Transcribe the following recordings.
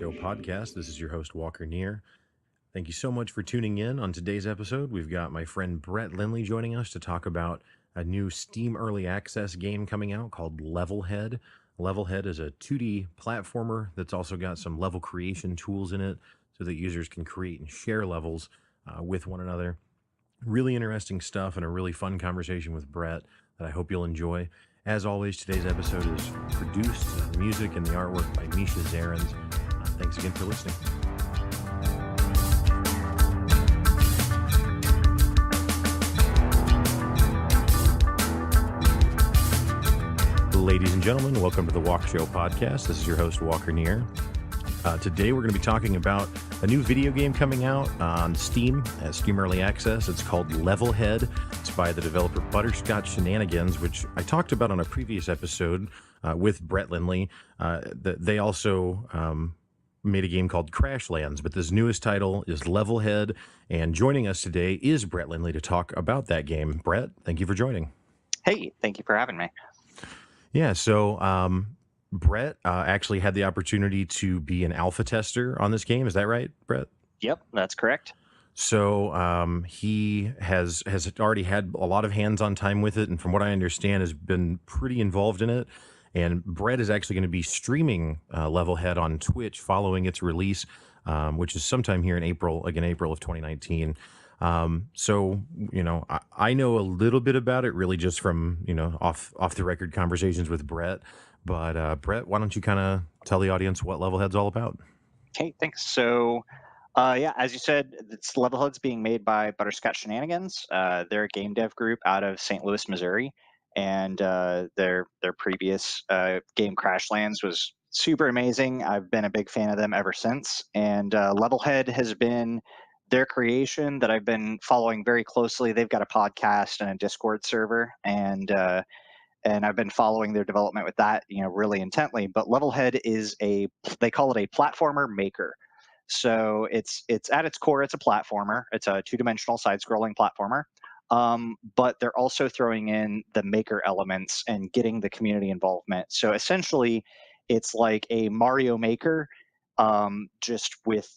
Walkshow podcast. This is your host, Walker Neer. Thank you so much for tuning in. On today's episode, we've got my friend Brett Lindley joining us to talk about a new Steam Early Access game coming out called Levelhead. Levelhead is a 2D platformer that's also got some level creation tools in it so that users can create and share levels with one another. Really interesting stuff and a really fun conversation with Brett that I hope you'll enjoy. As always, today's episode is produced, the music and the artwork by Misha Zarins. Thanks again for listening. Ladies and gentlemen, welcome to the Walkshow podcast. This is your host, Walker Neer. Today we're going to be talking about a new video game coming out on Steam, as Steam Early Access. It's called Levelhead. It's by the developer Butterscotch Shenanigans, which I talked about on a previous episode with Brett Lindley. They also made a game called Crashlands, but this newest title is Levelhead. And joining us today is Brett Lindley to talk about that game. Brett, thank you for joining. Hey, thank you for having me. Yeah, so Brett actually had the opportunity to be an alpha tester on this game. Is that right, Brett? Yep, that's correct. So he has already had a lot of hands-on time with it, and from what I understand, has been pretty involved in it. And Brett is actually going to be streaming Levelhead on Twitch following its release, which is sometime here in April of 2019. So, you know, I know a little bit about it really just from, you know, off the record conversations with Brett. But Brett, why don't you kind of tell the audience what Levelhead's all about? Okay, thanks. So, yeah, as you said, it's Levelhead's being made by Butterscotch Shenanigans. They're a game dev group out of St. Louis, Missouri, and their previous game Crashlands was super amazing. I've been a big fan of them ever since, and Levelhead has been their creation that I've been following very closely. They've got a podcast and a Discord server, and I've been following their development with that, you know, really intently. But Levelhead is they call it a platformer maker. So it's at its core, it's a platformer. It's a two-dimensional side-scrolling platformer. But they're also throwing in the maker elements and getting the community involvement. So essentially, it's like a Mario Maker, just with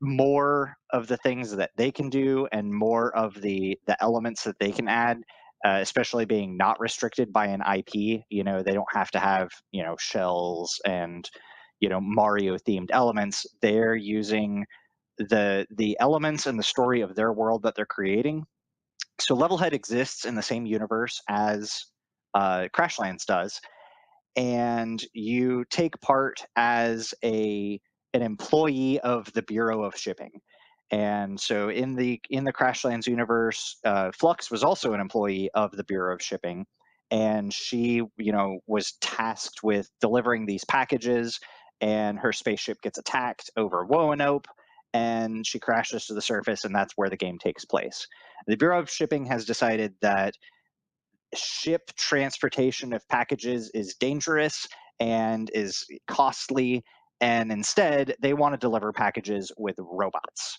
more of the things that they can do and more of the elements that they can add, especially being not restricted by an IP. You know, they don't have to have, you know, shells and, you know, Mario themed elements. They're using the elements and the story of their world that they're creating. So Levelhead exists in the same universe as Crashlands does, and you take part as an employee of the Bureau of Shipping. And so in the Crashlands universe, Flux was also an employee of the Bureau of Shipping, and she, you know, was tasked with delivering these packages. And her spaceship gets attacked over Roanoke, and she crashes to the surface, and that's where the game takes place. The Bureau of Shipping has decided that ship transportation of packages is dangerous and is costly, and instead they want to deliver packages with robots.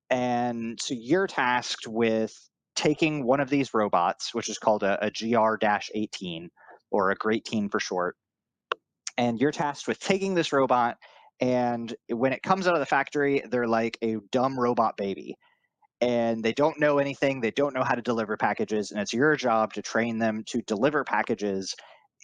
And so you're tasked with taking one of these robots, which is called a GR-18, or a Great Teen for short, and you're tasked with taking this robot, and when it comes out of the factory, they're like a dumb robot baby, and they don't know anything. They don't know how to deliver packages, and it's your job to train them to deliver packages.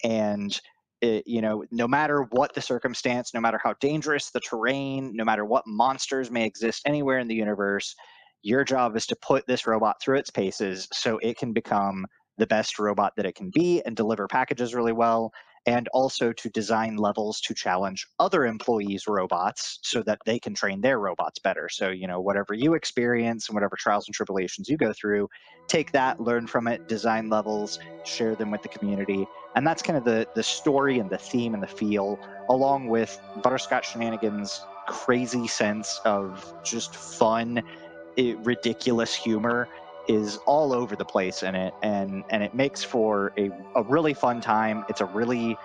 And you know, no matter what the circumstance, no matter how dangerous the terrain, no matter what monsters may exist anywhere in the universe, your job is to put this robot through its paces so it can become the best robot that it can be and deliver packages really well, and also to design levels to challenge other employees' robots so that they can train their robots better. So, you know, whatever you experience and whatever trials and tribulations you go through, take that, learn from it, design levels, share them with the community. And that's kind of the story and the theme and the feel, along with Butterscotch Shenanigans' crazy sense of just fun, ridiculous humor is all over the place in it, and it makes for a really fun time. It's a really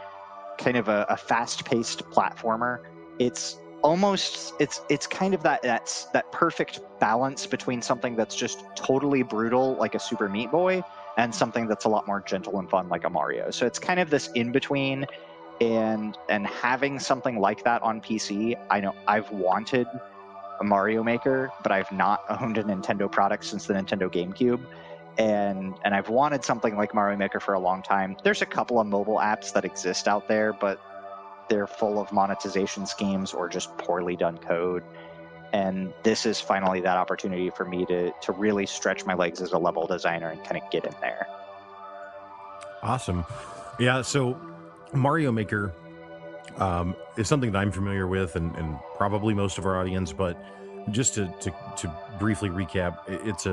kind of a fast-paced platformer. It's almost it's kind of that perfect balance between something that's just totally brutal like a Super Meat Boy and something that's a lot more gentle and fun like a Mario. So it's kind of this in between. and having something like that on PC, I know I've wanted a Mario Maker, but I've not owned a Nintendo product since the Nintendo GameCube. And I've wanted something like Mario Maker for a long time. There's a couple of mobile apps that exist out there, but they're full of monetization schemes or just poorly done code. And this is finally that opportunity for me to really stretch my legs as a level designer and kind of get in there. Awesome. Yeah, so Mario Maker is something that I'm familiar with and probably most of our audience, but just to briefly recap, it's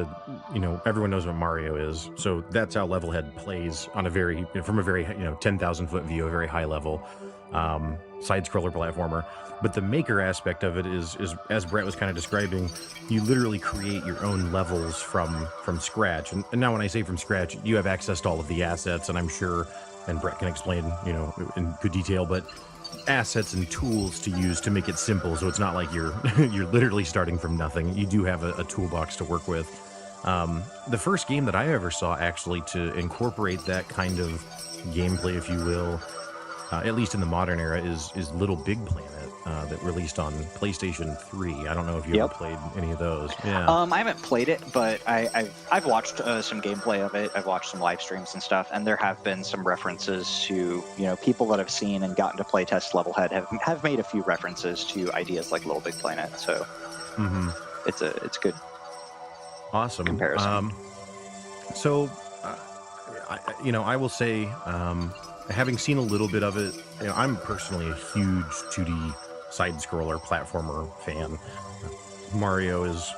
everyone knows what Mario is, so that's how Levelhead plays on from a very 10,000 foot view, a very high level side scroller platformer. But the maker aspect of it is as Brett was kind of describing, you literally create your own levels from scratch. And now when I say from scratch, you have access to all of the assets, and I'm sure, and Brett can explain in good detail, but assets and tools to use to make it simple, so it's not like you're literally starting from nothing. You do have a toolbox to work with. The first game that I ever saw actually to incorporate that kind of gameplay, if you will, at least in the modern era, is Little Big Planet, that released on PlayStation 3. I don't know if you ever played any of those. Yeah. I haven't played it, but I've watched some gameplay of it. I've watched some live streams and stuff, and there have been some references to people that have seen and gotten to play test Levelhead have made a few references to ideas like Little Big Planet. So it's good. Awesome Comparison. I will say, having seen a little bit of it, I'm personally a huge 2D side-scroller platformer fan. Mario is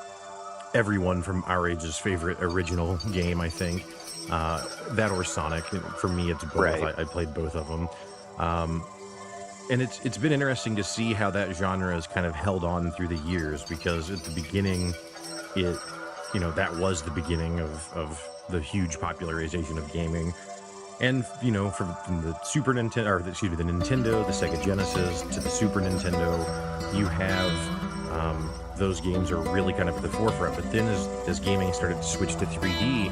everyone from our age's favorite original game, I think. That or Sonic. For me, it's both. Right. I played both of them. And it's been interesting to see how that genre has kind of held on through the years, because at the beginning, that was the beginning of the huge popularization of gaming. And, from the Super Nintendo, or the Nintendo, the Sega Genesis, to the Super Nintendo, you have those games are really kind of at the forefront. But then as gaming started to switch to 3D,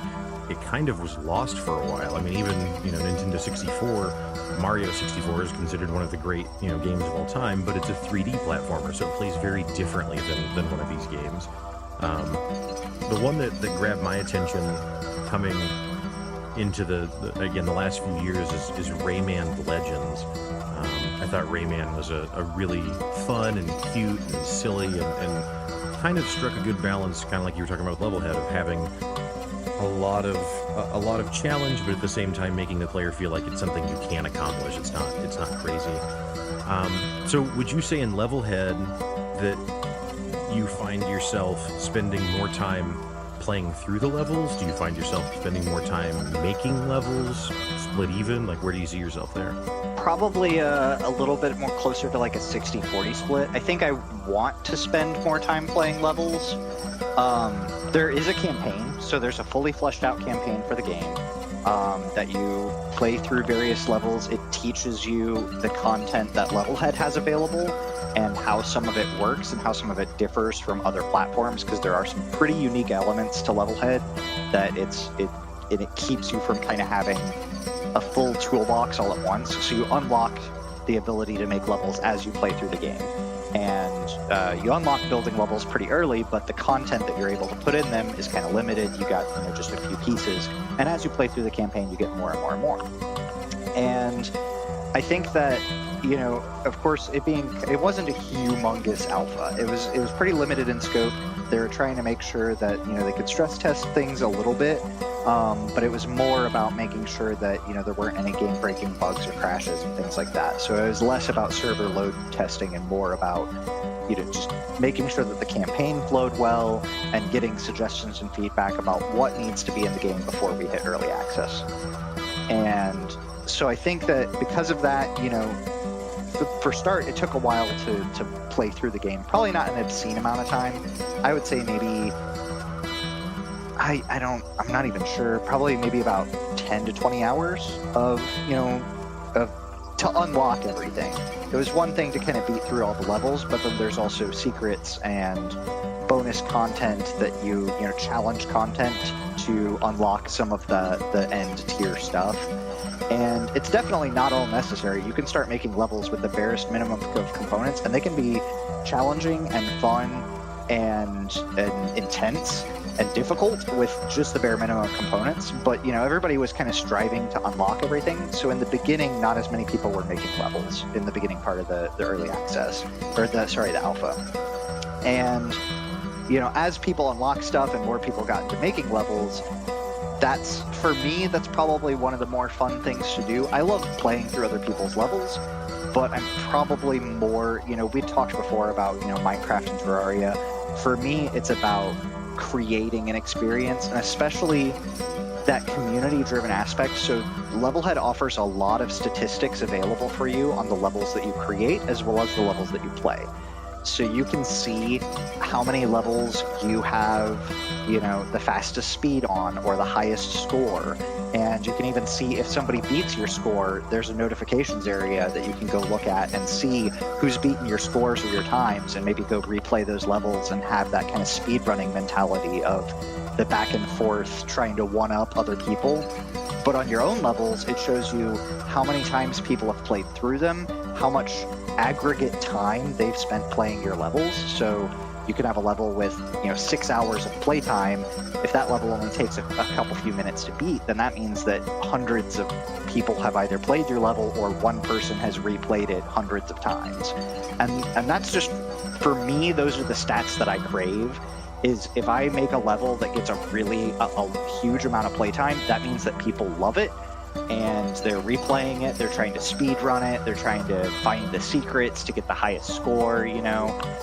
it kind of was lost for a while. I mean, even, Nintendo 64, Mario 64 is considered one of the great, games of all time, but it's a 3D platformer, so it plays very differently than one of these games. The one that grabbed my attention coming into the last few years is Rayman Legends. I thought Rayman was a really fun and cute and silly and kind of struck a good balance, kind of like you were talking about with Levelhead, of having a lot of challenge, but at the same time making the player feel like it's something you can accomplish. It's not crazy. So would you say in Levelhead that you find yourself spending more time playing through the levels? Do you find yourself spending more time making levels, split even? Like, where do you see yourself there? Probably a little bit more closer to like a 60-40 split. I think I want to spend more time playing levels. There is a campaign, so there's a fully fleshed out campaign for the game that you play through various levels. It teaches you the content that Levelhead has available and how some of it works and how some of it differs from other platforms, because there are some pretty unique elements to Levelhead that it keeps you from kind of having a full toolbox all at once. So you unlock the ability to make levels as you play through the game. And you unlock building levels pretty early, but the content that you're able to put in them is kind of limited. You got just a few pieces. And as you play through the campaign, you get more and more and more. And I think that, of course, it wasn't a humongous alpha. It was pretty limited in scope. They were trying to make sure that, they could stress test things a little bit, but it was more about making sure that, there weren't any game-breaking bugs or crashes and things like that. So it was less about server load testing and more about, just making sure that the campaign flowed well and getting suggestions and feedback about what needs to be in the game before we hit early access. And so I think that because of that, for start, it took a while to play through the game. Probably not an obscene amount of time. I would say maybe, I'm not even sure, probably maybe about 10 to 20 hours to unlock everything. It was one thing to kind of beat through all the levels, but then there's also secrets and bonus content that challenge content to unlock some of the end tier stuff. And it's definitely not all necessary. You can start making levels with the barest minimum of components, and they can be challenging and fun and intense and difficult with just the bare minimum components. But everybody was kind of striving to unlock everything. So in the beginning, not as many people were making levels in the beginning part of the early access, or the alpha. And as people unlock stuff and more people got into making levels, for me, that's probably one of the more fun things to do. I love playing through other people's levels, but I'm probably more, we talked before about, Minecraft and Terraria. For me, it's about creating an experience, and especially that community-driven aspect. So Levelhead offers a lot of statistics available for you on the levels that you create, as well as the levels that you play. So you can see how many levels you have, the fastest speed on or the highest score. And you can even see if somebody beats your score, there's a notifications area that you can go look at and see who's beaten your scores or your times, and maybe go replay those levels and have that kind of speed running mentality of the back and forth trying to one up other people. But on your own levels, it shows you how many times people have played through them, how much aggregate time they've spent playing your levels. So you can have a level with 6 hours of playtime. If that level only takes a couple few minutes to beat, then that means that hundreds of people have either played your level or one person has replayed it hundreds of times. And that's just, for me, those are the stats that I crave. Is if I make a level that gets a huge amount of playtime, that means that people love it and they're replaying it, they're trying to speed run it, they're trying to find the secrets to get the highest score,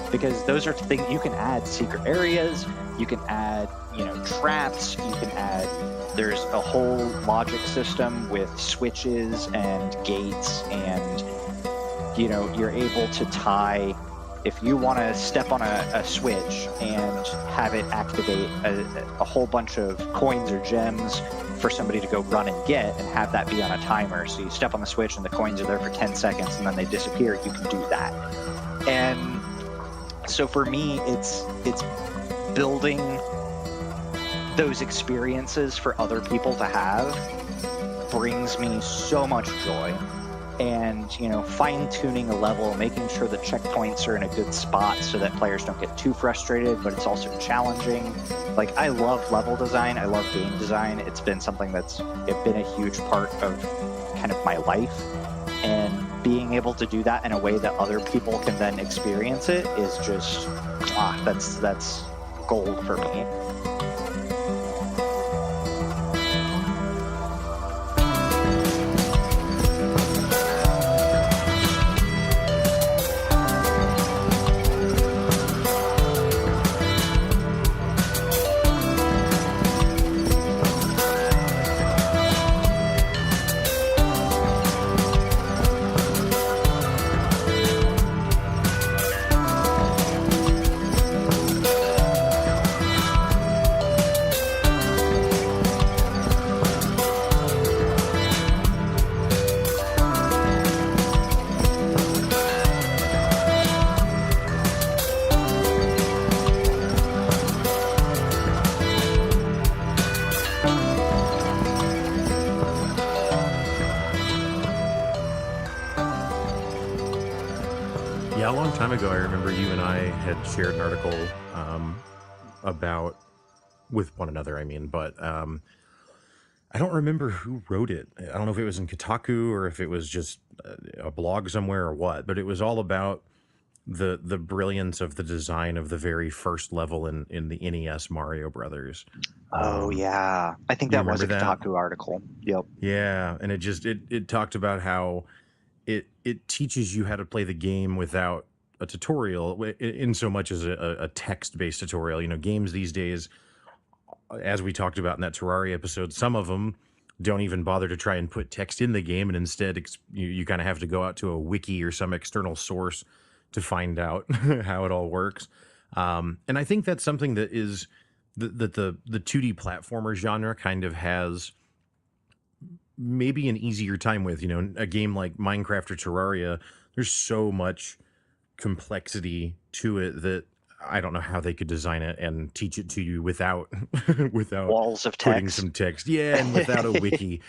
because those are things you can add. Secret areas, you can add, traps, you can add, there's a whole logic system with switches and gates, and you're able to tie. If you want to step on a switch and have it activate a whole bunch of coins or gems for somebody to go run and get, and have that be on a timer. So you step on the switch and the coins are there for 10 seconds and then they disappear. You can do that. And so for me, it's building those experiences for other people to have brings me so much joy. And fine-tuning a level, making sure the checkpoints are in a good spot so that players don't get too frustrated, but it's also challenging. Like, I love level design, I love game design. It's been something that's been a huge part of kind of my life, and being able to do that in a way that other people can then experience it is just that's gold for me. Yeah, a long time ago, I remember you and I had shared an article about, with one another, but I don't remember who wrote it. I don't know if it was in Kotaku or if it was just a blog somewhere or what, but it was all about the brilliance of the design of the very first level in the NES Mario Brothers. Oh yeah, I think that was a Kotaku article. Yep. Yeah, and it talked about how it teaches you how to play the game without a tutorial, in so much as a text-based tutorial. Games these days, as we talked about in that Terraria episode, some of them don't even bother to try and put text in the game, and instead you kind of have to go out to a wiki or some external source to find out how it all works. And I think that's something that is that the 2D platformer genre kind of has maybe an easier time with. A game like Minecraft or Terraria, there's so much complexity to it that I don't know how they could design it and teach it to you without walls of putting text. some text. Yeah, and without a wiki.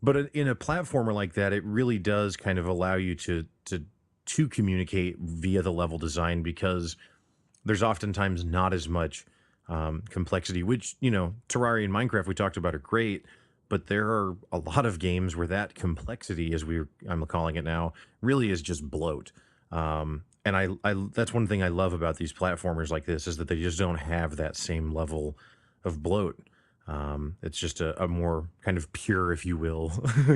But in a platformer like that, it really does kind of allow you to communicate via the level design, because there's oftentimes not as much complexity, which, Terraria and Minecraft we talked about are great, but there are a lot of games where that complexity, as I'm calling it now, really is just bloat. And I that's one thing I love about these platformers like this, is that they just don't have that same level of bloat. It's just a more kind of pure, if you will,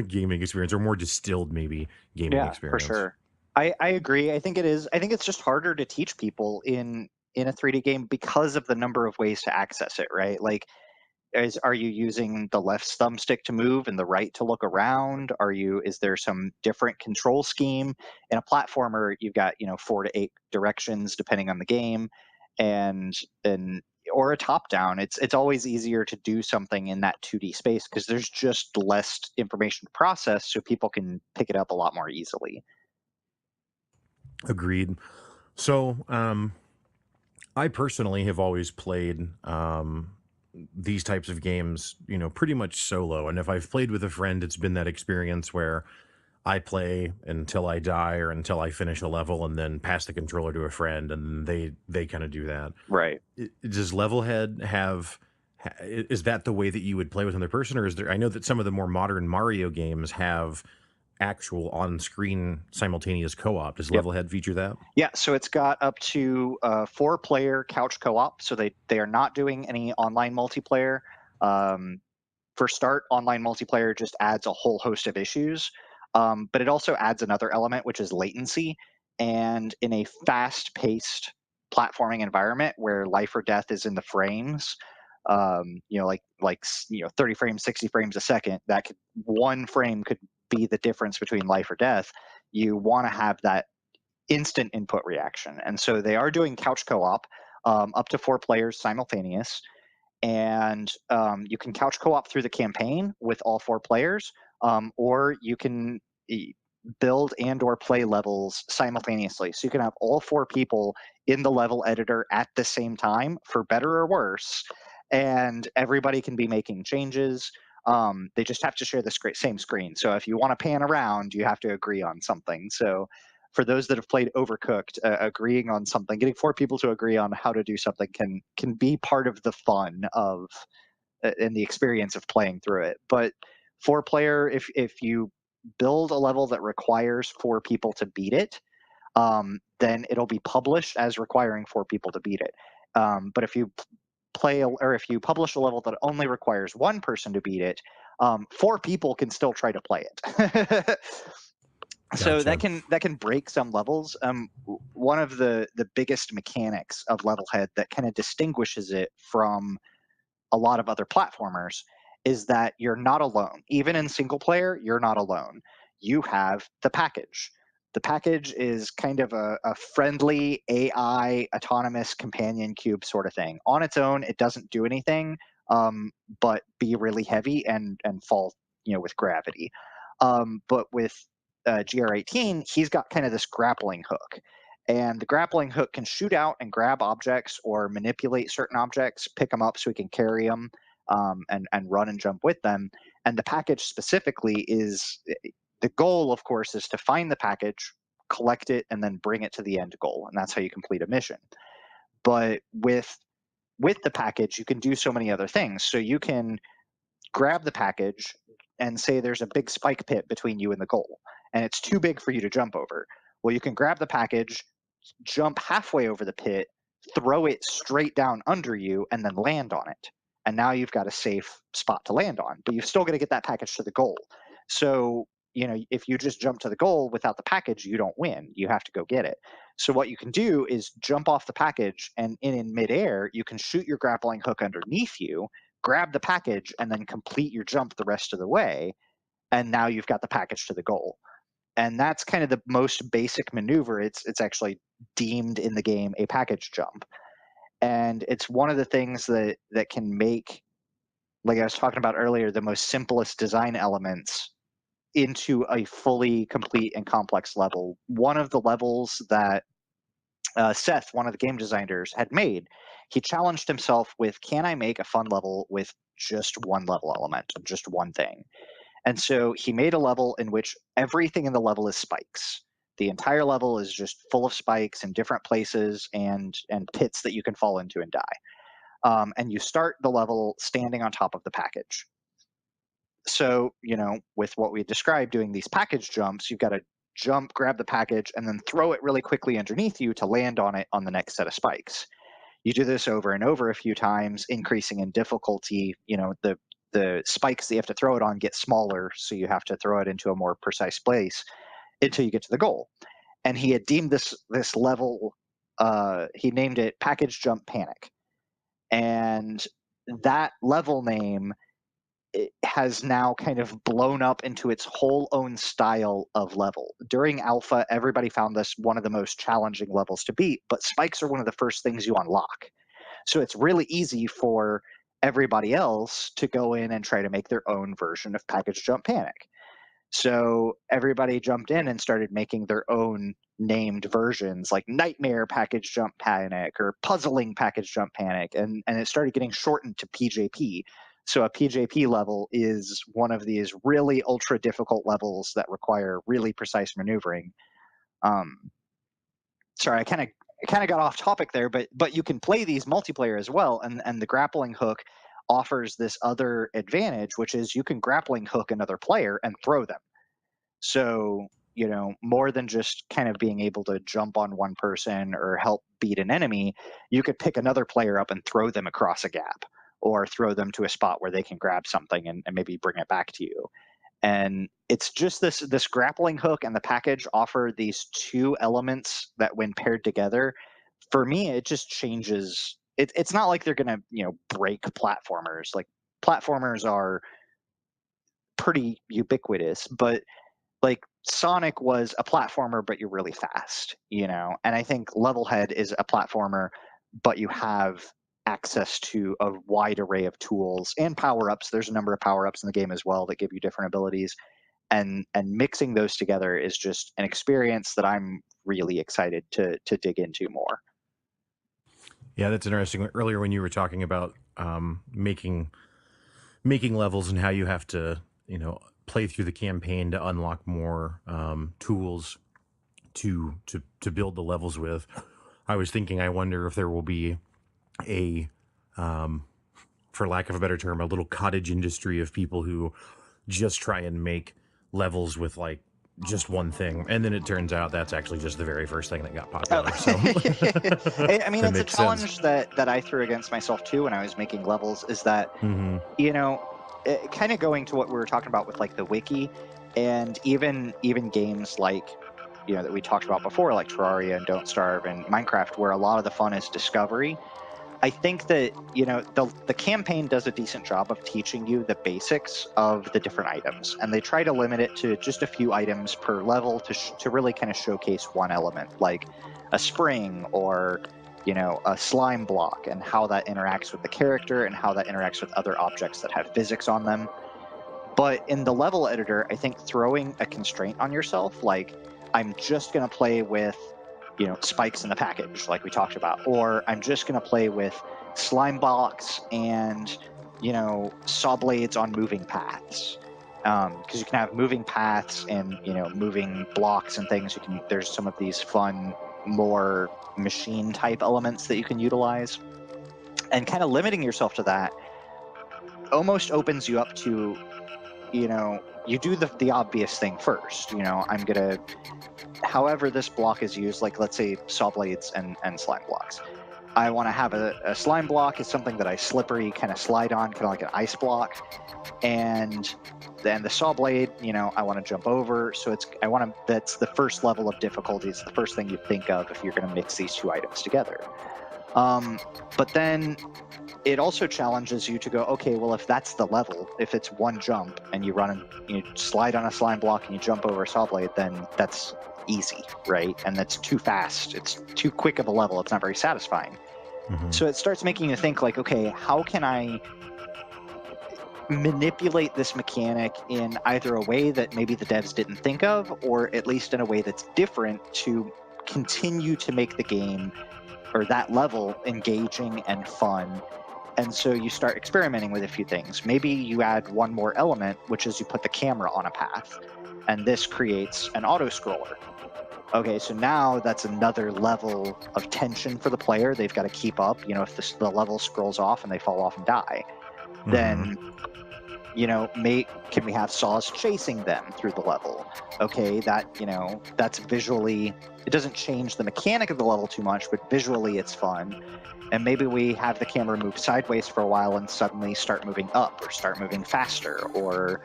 gaming experience, or more distilled, maybe, gaming Yeah, for experience. sure. I agree. I think it is. I think it's just harder to teach people in a 3D game because of the number of ways to access it, right? Like, are you using the left thumbstick to move and the right to look around? Is there some different control scheme? In a platformer, you've got, 4 to 8 directions depending on the game, and and or a top down. It's always easier to do something in that 2D space because there's just less information to process, so people can pick it up a lot more easily. Agreed. So, I personally have always played these types of games, pretty much solo. And if I've played with a friend, it's been that experience where I play until I die or until I finish a level, and then pass the controller to a friend, and they kind of do that. Right. Does Levelhead have? Is that the way that you would play with another person, or is there? I know that some of the more modern Mario games have actual on-screen simultaneous co-op. Does Yep. Levelhead feature that? Yeah, so it's got up to 4-player couch co-op. So they are not doing any online multiplayer. Um, for start, online multiplayer just adds a whole host of issues, but it also adds another element, which is latency. And in a fast-paced platforming environment where life or death is in the frames, like 30 frames, 60 frames a second, that could one frame could be the difference between life or death. You want to have that instant input reaction. And so they are doing couch co-op, up to 4 players simultaneous, and you can couch co-op through the campaign with all 4 players, or you can build and or play levels simultaneously. So you can have all 4 people in the level editor at the same time, for better or worse, and everybody can be making changes. They just have to share the same screen. So if you want to pan around, you have to agree on something. So for those that have played Overcooked, agreeing on something, getting 4 people to agree on how to do something can be part of the fun of and the experience of playing through it. But 4 player, if you build a level that requires 4 people to beat it, then it'll be published as requiring 4 people to beat it. But if you or if you publish a level that only requires one person to beat it, 4 people can still try to play it. So Gotcha. that can break some levels. One of the biggest mechanics of Levelhead that kind of distinguishes it from a lot of other platformers is that you're not alone. Even in single player, you're not alone. You have the package. The package is kind of a friendly AI autonomous companion cube sort of thing. On its own, it doesn't do anything, but be really heavy and fall, with gravity. But with GR18, he's got kind of this grappling hook. And the grappling hook can shoot out and grab objects or manipulate certain objects, pick them up so he can carry them, and run and jump with them. And the package specifically is the goal, of course, is to find the package, collect it, and then bring it to the end goal. And that's how you complete a mission. But with the package, you can do so many other things. So you can grab the package and say there's a big spike pit between you and the goal, and it's too big for you to jump over. Well, you can grab the package, jump halfway over the pit, throw it straight down under you, and then land on it. And now you've got a safe spot to land on, but you've still got to get that package to the goal. So, if you just jump to the goal without the package, you don't win. You have to go get it. So, what you can do is jump off the package, and in midair, you can shoot your grappling hook underneath you, grab the package, and then complete your jump the rest of the way. And now you've got the package to the goal, and that's kind of the most basic maneuver. It's actually deemed in the game a package jump, and it's one of the things that can make, like I was talking about earlier, the most simplest design elements into a fully complete and complex level. One of the levels that Seth, one of the game designers, had made, he challenged himself with, can I make a fun level with just one level element, just one thing? And so he made a level in which everything in the level is spikes. The entire level is just full of spikes in different places and pits that you can fall into and die. And you start the level standing on top of the package. So, with what we described doing these package jumps, you've got to jump, grab the package, and then throw it really quickly underneath you to land on it on the next set of spikes. You do this over and over a few times, increasing in difficulty. The spikes that you have to throw it on get smaller, so you have to throw it into a more precise place until you get to the goal. And he had deemed this level, he named it Package Jump Panic. And that level name, it has now kind of blown up into its whole own style of level. During alpha, everybody found this one of the most challenging levels to beat, but spikes are one of the first things you unlock. So it's really easy for everybody else to go in and try to make their own version of Package Jump Panic. So everybody jumped in and started making their own named versions, like Nightmare Package Jump Panic or Puzzling Package Jump Panic, and it started getting shortened to PJP. So a PJP level is one of these really ultra difficult levels that require really precise maneuvering. Sorry, I kind of got off topic there, but you can play these multiplayer as well, and the grappling hook offers this other advantage, which is you can grappling hook another player and throw them. So, more than just kind of being able to jump on one person or help beat an enemy, you could pick another player up and throw them across a gap or throw them to a spot where they can grab something and maybe bring it back to you. And it's just this grappling hook and the package offer these two elements that when paired together, for me, it just changes. It's not like they're going to, break platformers. Like platformers are pretty ubiquitous, but like Sonic was a platformer, but you're really fast, And I think Levelhead is a platformer, but you have access to a wide array of tools and power-ups. There's a number of power-ups in the game as well that give you different abilities. And mixing those together is just an experience that I'm really excited to dig into more. Yeah, that's interesting. Earlier when you were talking about making levels and how you have to, play through the campaign to unlock more tools to build the levels with, I was thinking, I wonder if there will be a, for lack of a better term, a little cottage industry of people who just try and make levels with like just one thing, and then it turns out that's actually just the very first thing that got popular. So I mean, it's a challenge that I threw against myself too when I was making levels, is that kind of going to what we were talking about with like the wiki, and even games like that we talked about before, like Terraria and Don't Starve and Minecraft, where a lot of the fun is discovery. I think that the campaign does a decent job of teaching you the basics of the different items, and they try to limit it to just a few items per level to really kind of showcase one element, like a spring or a slime block, and how that interacts with the character and how that interacts with other objects that have physics on them. But in the level editor, I think throwing a constraint on yourself, like I'm just going to play with spikes in the package, like we talked about, or I'm just going to play with slime blocks and saw blades on moving paths, because you can have moving paths and moving blocks and things. There's some of these fun, more machine type elements that you can utilize, and kind of limiting yourself to that almost opens you up to you do the obvious thing first. I'm gonna, however this block is used, like let's say saw blades and slime blocks, I want to have a slime block is something that I slippery kind of slide on, kind of like an ice block, and then the saw blade, I want to jump over. So that's the first level of difficulty. It's the first thing you think of if you're going to mix these two items together. But then it also challenges you to go, okay, well, if that's the level, if it's one jump and you slide on a slime block and you jump over a saw blade, then that's easy, right? And that's too fast. It's too quick of a level. It's not very satisfying. Mm-hmm. So it starts making you think like, okay, how can I manipulate this mechanic in either a way that maybe the devs didn't think of, or at least in a way that's different to continue to make the game or that level engaging and fun, And so you start experimenting with a few things. Maybe you add one more element, which is you put the camera on a path, and this creates an auto scroller. Okay, so now that's another level of tension for the player. They've got to keep up. If the level scrolls off and they fall off and die, then can we have saws chasing them through the level? Okay, that's visually, it doesn't change the mechanic of the level too much, but visually it's fun. And maybe we have the camera move sideways for a while and suddenly start moving up or start moving faster, or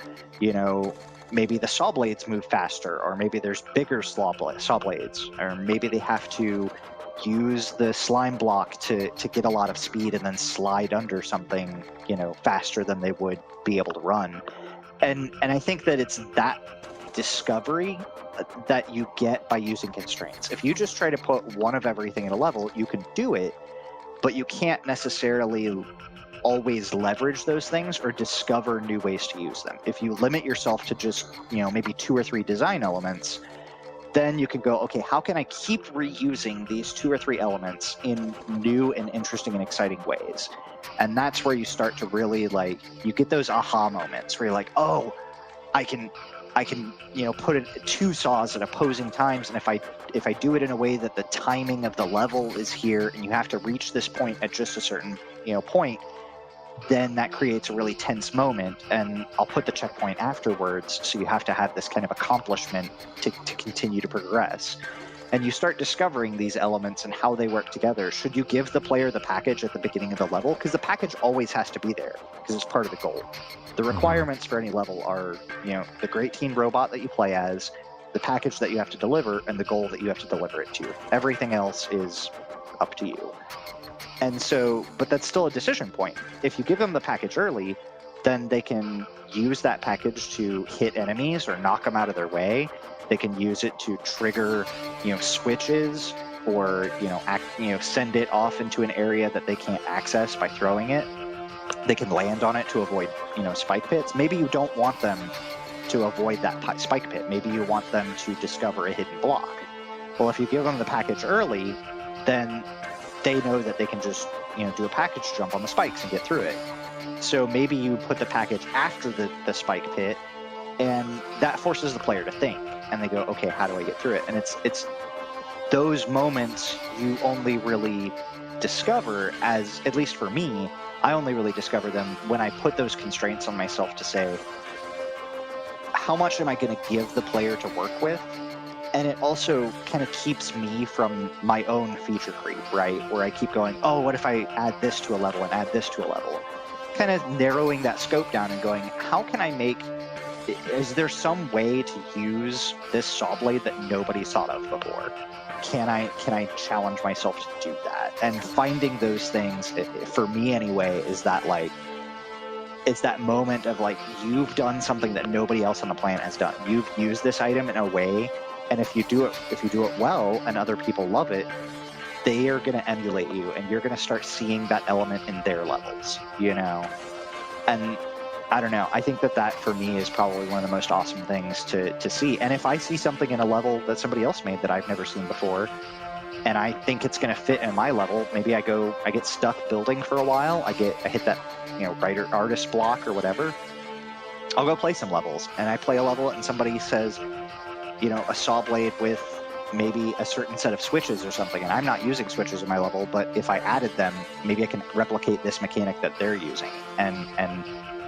maybe the saw blades move faster, or maybe there's bigger saw blades, or maybe they have to use the slime block to get a lot of speed and then slide under something faster than they would be able to run. And I think that it's that discovery that you get by using constraints. If you just try to put one of everything in a level, you can do it, but you can't necessarily always leverage those things or discover new ways to use them. If you limit yourself to just maybe 2 or 3 design elements, then you can go, okay, how can I keep reusing these 2 or 3 elements in new and interesting and exciting ways? And that's where you start to really you get those aha moments where you're like, oh, I can put it 2 saws at opposing times, and if I do it in a way that the timing of the level is here and you have to reach this point at just a certain point, then that creates a really tense moment, and I'll put the checkpoint afterwards, so you have to have this kind of accomplishment to continue to progress. And you start discovering these elements and how they work together. Should you give the player the package at the beginning of the level? Because the package always has to be there, because it's part of the goal. The requirements for any level are, the Great Teen Robot that you play as, the package that you have to deliver, and the goal that you have to deliver it to. Everything else is up to you. And so, but that's still a decision point. If you give them the package early, then they can use that package to hit enemies or knock them out of their way. They can use it to trigger, switches, or send it off into an area that they can't access by throwing it. They can land on it to avoid, spike pits. Maybe you don't want them to avoid that spike pit. Maybe you want them to discover a hidden block. Well, if you give them the package early, then they know that they can just, do a package jump on the spikes and get through it. So maybe you put the package after the spike pit, and that forces the player to think, and they go, okay, how do I get through it? And it's those moments you only really discover, as, at least for me, I only really discover them when I put those constraints on myself to say, how much am I going to give the player to work with? And it also kind of keeps me from my own feature creep, right? Where I keep going, oh, what if I add this to a level and add this to a level? Kind of narrowing that scope down and going, how can I make, is there some way to use this saw blade that nobody's thought of before? Can I challenge myself to do that? And finding those things, for me anyway, is that it's that moment of you've done something that nobody else on the planet has done. You've used this item in a way, and if you do it well and other people love it, they are going to emulate you, and you're going to start seeing that element in their levels, And I don't know. I think that for me is probably one of the most awesome things to see. And if I see something in a level that somebody else made that I've never seen before, and I think it's going to fit in my level, maybe I get stuck building for a while. I hit that, artist block or whatever. I'll go play some levels, and I play a level and somebody says, a saw blade with maybe a certain set of switches or something, and I'm not using switches in my level, but if I added them, maybe I can replicate this mechanic that they're using. And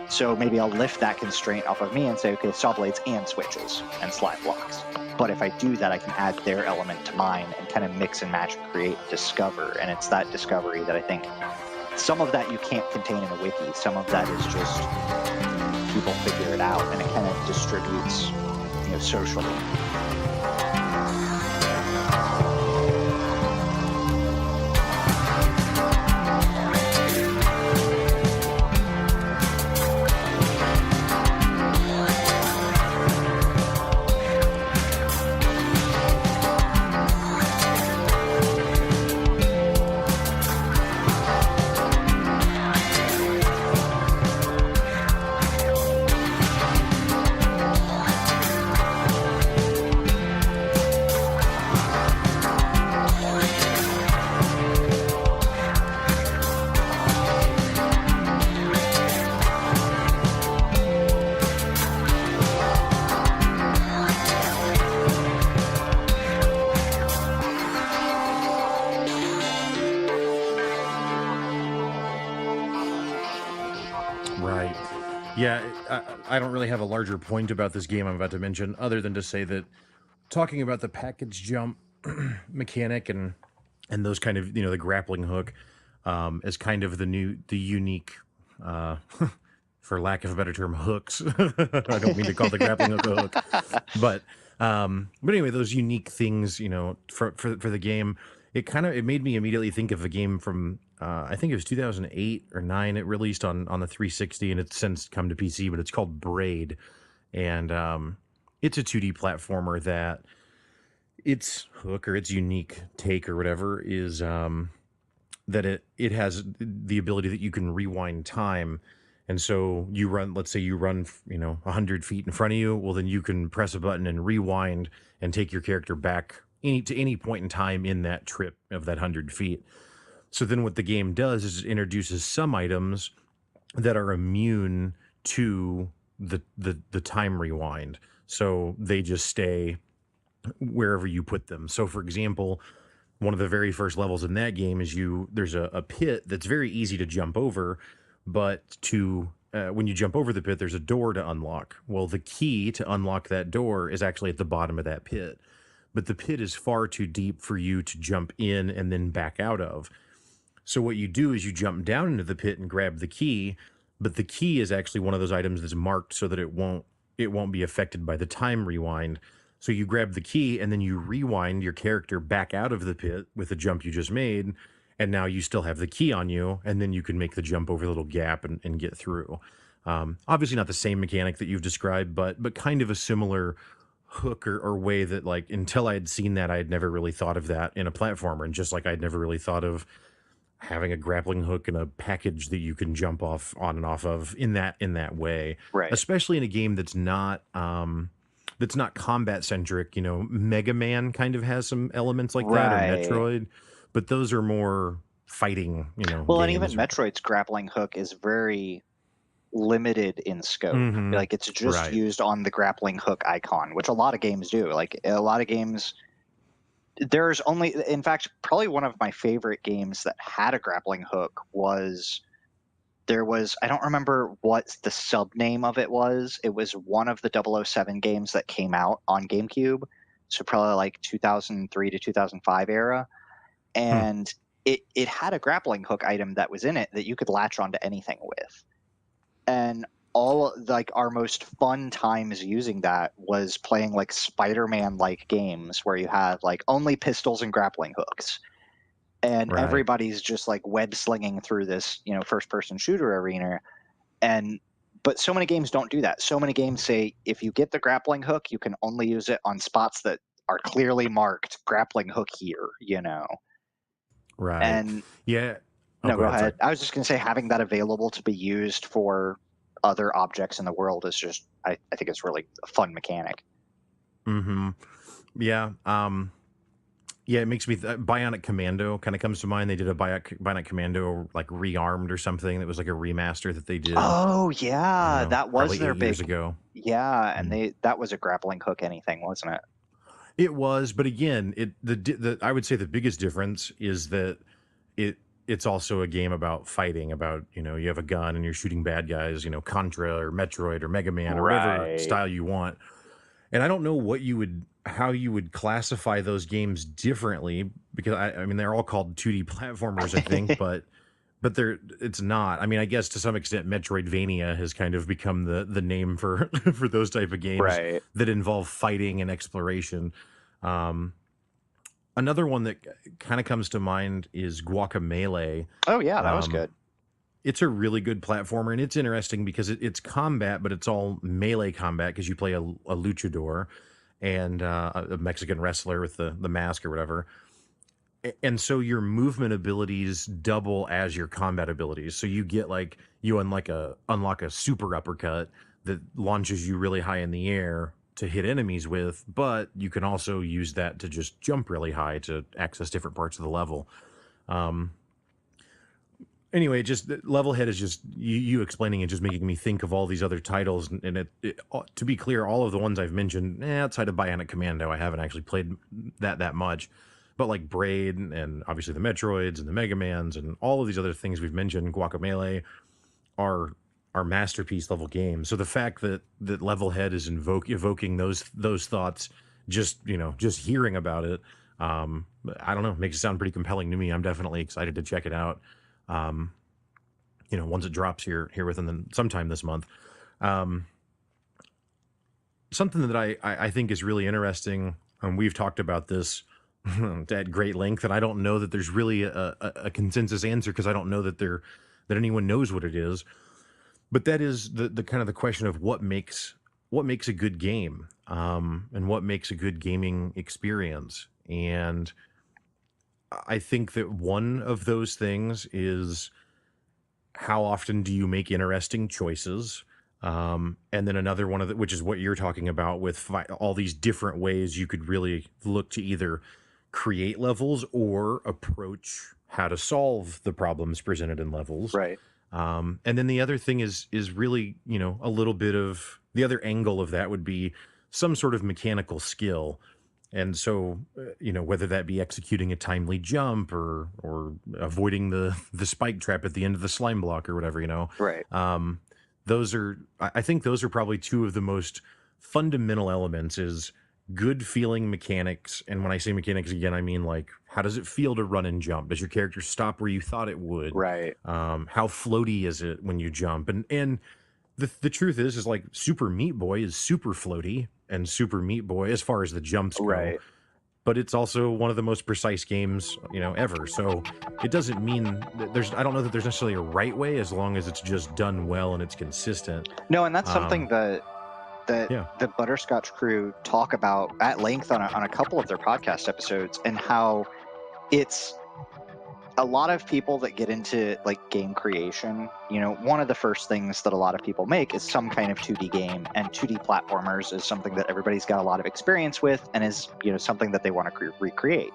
so maybe I'll lift that constraint off of me and say, okay, saw blades and switches and slide blocks. But if I do that, I can add their element to mine and kind of mix and match and create, discover. And it's that discovery that I think some of that you can't contain in a wiki. Some of that is just people figure it out, and it kind of distributes, socially. Right. Yeah, I don't really have a larger point about this game I'm about to mention, other than to say that talking about the package jump mechanic and those kind of the grappling hook as kind of the unique, uh, for lack of a better term, hooks. I don't mean to call the grappling hook a hook, but anyway, those unique things, for the game, it made me immediately think of a game from I think it was 2008 or 9. It released on the 360, and it's since come to PC, but it's called Braid, and it's a 2D platformer that its hook or its unique take or whatever is that it has the ability that you can rewind time. And so you run, let's say you run, 100 feet in front of you. Well, then you can press a button and rewind and take your character back to any point in time in that trip of that 100 feet. So then what the game does is it introduces some items that are immune to the time rewind. So they just stay wherever you put them. So for example, one of the very first levels in that game is there's a pit that's very easy to jump over, but when you jump over the pit, there's a door to unlock. Well, the key to unlock that door is actually at the bottom of that pit, but the pit is far too deep for you to jump in and then back out of. So what you do is you jump down into the pit and grab the key, but the key is actually one of those items that's marked so that it won't be affected by the time rewind. So you grab the key and then you rewind your character back out of the pit with the jump you just made, and now you still have the key on you, and then you can make the jump over the little gap and get through. Obviously not the same mechanic that you've described, but kind of a similar hook or way that, like, until I had seen that, I had never really thought of that in a platformer, and just like I'd never really thought of having a grappling hook and a package that you can jump off on and off of in that way, Right. especially in a game that's not combat centric. Mega Man kind of has some elements like that, or Right. Metroid, but those are more fighting, Well, and even games. Metroid's grappling hook is very limited in scope. Mm-hmm. Like it's just Right. used on the grappling hook icon, which a lot of games do. Like a lot of games, there's only, in fact, probably one of my favorite games that had a grappling hook was I don't remember what the sub name of it was. It was one of the 007 games that came out on GameCube. So probably like 2003 to 2005 era. Hmm. And it had a grappling hook item that was in it that you could latch onto anything with. And all like our most fun times using that was playing like Spider-Man like games where you had like only pistols and grappling hooks, and Right. everybody's just like web slinging through this first person shooter arena. And but so many games don't do that. So many games say if you get the grappling hook, you can only use it on spots that are clearly marked grappling hook here. Right. And Yeah. Oh, no, go go ahead. Sorry. ahead. I was just going to say having that available to be used for other objects in the world is just, I think it's really a fun mechanic. Mm-hmm. Yeah. Yeah, it makes me Bionic Commando kind of comes to mind. They did a Bionic Commando like rearmed or something. That was like a remaster that they did. Oh I don't yeah, know, that was probably their 8 years big, ago. yeah, and Mm. that was a grappling hook anything, wasn't it? It was, but again, I would say the biggest difference is that it it's also a game about fighting. About you have a gun and you're shooting bad guys. Contra or Metroid or Mega Man or whatever Right. style you want. And I don't know how you would classify those games differently, because I mean they're all called 2D platformers, I think, but it's not. I mean, I guess to some extent Metroidvania has kind of become the name for for those type of games Right. that involve fighting and exploration. Um, Another one that kind of comes to mind is Guacamelee. Oh yeah, that was Um, good. it's a really good platformer, and it's interesting because it's combat, but it's all melee combat because you play a luchador and a Mexican wrestler with the mask or whatever. And so your movement abilities double as your combat abilities. So you get like you unlock a super uppercut that launches you really high in the air to hit enemies with, but you can also use that to just jump really high to access different parts of the level. Um, anyway, just Levelhead is just you explaining it, just making me think of all these other titles, and to be clear, all of the ones I've mentioned, outside of Bionic Commando, I haven't actually played that much. But like Braid and obviously the Metroids and the Mega Mans and all of these other things we've mentioned, Guacamelee, are are masterpiece level games. So the fact that Levelhead is evoking those thoughts, just hearing about it, I don't know, makes it sound pretty compelling to me. I'm definitely excited to check it out. Once it drops here within sometime this month. Something that I think is really interesting, and we've talked about this at great length, and I don't know that there's really a consensus answer, because I don't know that anyone knows what it is. But that is the kind of the question of what makes a good game, and what makes a good gaming experience. And I think that one of those things is, how often do you make interesting choices? And then another one which is what you're talking about, with all these different ways you could really look to either create levels or approach how to solve the problems presented in levels. Right. And then the other thing is really, a little bit of the other angle of that would be some sort of mechanical skill. And so, whether that be executing a timely jump or avoiding the spike trap at the end of the slime block or whatever, Right. I think those are probably two of the most fundamental elements, is good feeling mechanics. And when I say mechanics, again, I mean, like, how does it feel to run and jump? Does your character stop where you thought it would? Right. How floaty is it when you jump? And the truth is like, Super Meat Boy is super floaty and Super Meat Boy as far as the jumps go. Right. But it's also one of the most precise games, ever. So it doesn't mean that I don't know that there's necessarily a right way, as long as it's just done well and it's consistent. No, and that's something that Yeah. the Butterscotch crew talk about at length on a couple of their podcast episodes, and how it's a lot of people that get into like game creation, one of the first things that a lot of people make is some kind of 2D game, and 2D platformers is something that everybody's got a lot of experience with, and is, something that they want to recreate.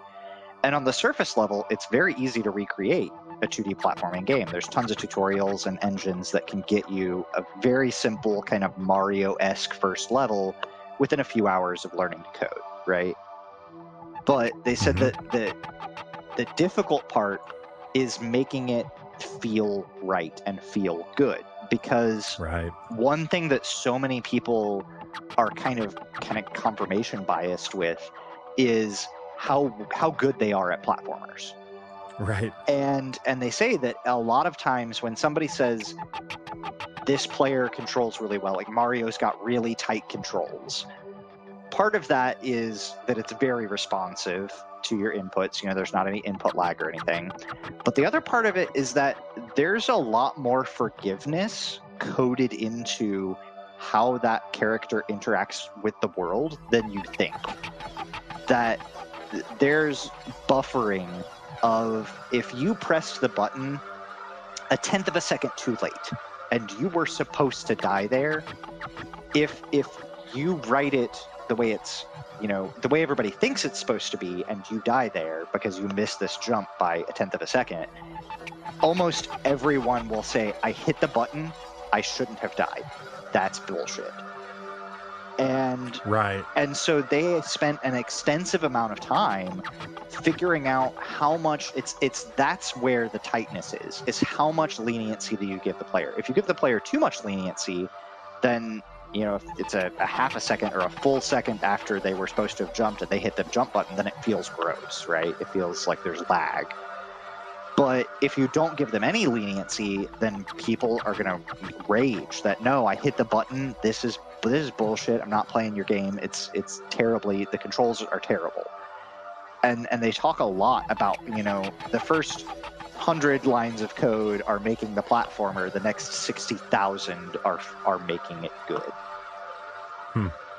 And on the surface level, it's very easy to recreate a 2D platforming game. There's tons of tutorials and engines that can get you a very simple kind of Mario-esque first level within a few hours of learning to code, right? But they said that the difficult part is making it feel right and feel good, because one thing that so many people are kind of confirmation biased with is how good they are at platformers. Right. And they say that a lot of times when somebody says this player controls really well, like Mario's got really tight controls, part of that is that it's very responsive to your inputs. There's not any input lag or anything. But the other part of it is that there's a lot more forgiveness coded into how that character interacts with the world than you think. That there's buffering of, if you pressed the button a tenth of a second too late and you were supposed to die there, if you write it the way it's, the way everybody thinks it's supposed to be, and you die there because you missed this jump by a tenth of a second, almost everyone will say, I hit the button, I shouldn't have died. That's bullshit. And so they spent an extensive amount of time figuring out how much that's where the tightness is how much leniency do you give the player. If you give the player too much leniency, then if it's a half a second or a full second after they were supposed to have jumped and they hit the jump button, then it feels gross, right? It feels like there's lag. But if you don't give them any leniency, then people are going to rage that, no, I hit the button, this is bullshit, I'm not playing your game, it's the controls are terrible. And they talk a lot about, the first 100 lines of code are making the platformer, the next 60,000 are making it good.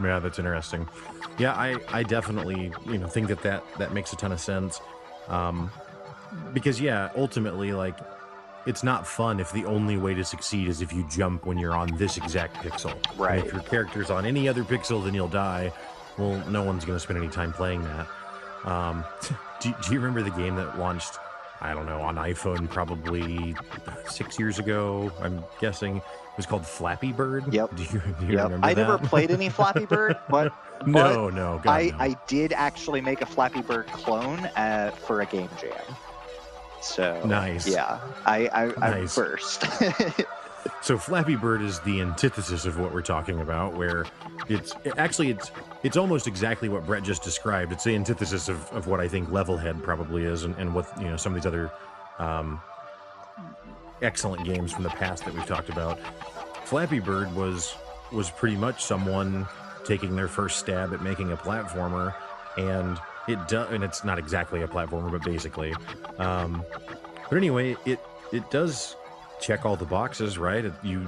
Yeah, that's interesting. Yeah, I definitely think that makes a ton of sense. Because ultimately, like, it's not fun if the only way to succeed is if you jump when you're on this exact pixel. Right. And if your character's on any other pixel, then you'll die. Well, no one's going to spend any time playing that. Do you remember the game that launched, I don't know, on iPhone probably 6 years ago, I'm guessing? It was called Flappy Bird. Yep. Do you remember that? I never played any Flappy Bird, but no. God, no. I did actually make a Flappy Bird clone for a game jam. So nice. Yeah, I'm nice. first. So Flappy Bird is the antithesis of what we're talking about, where it's almost exactly what Brett just described. It's the antithesis of what I think Levelhead probably is, and what some of these other excellent games from the past that we've talked about. Flappy Bird was pretty much someone taking their first stab at making a platformer, and it's not exactly a platformer, but basically. But anyway, it does check all the boxes, right? You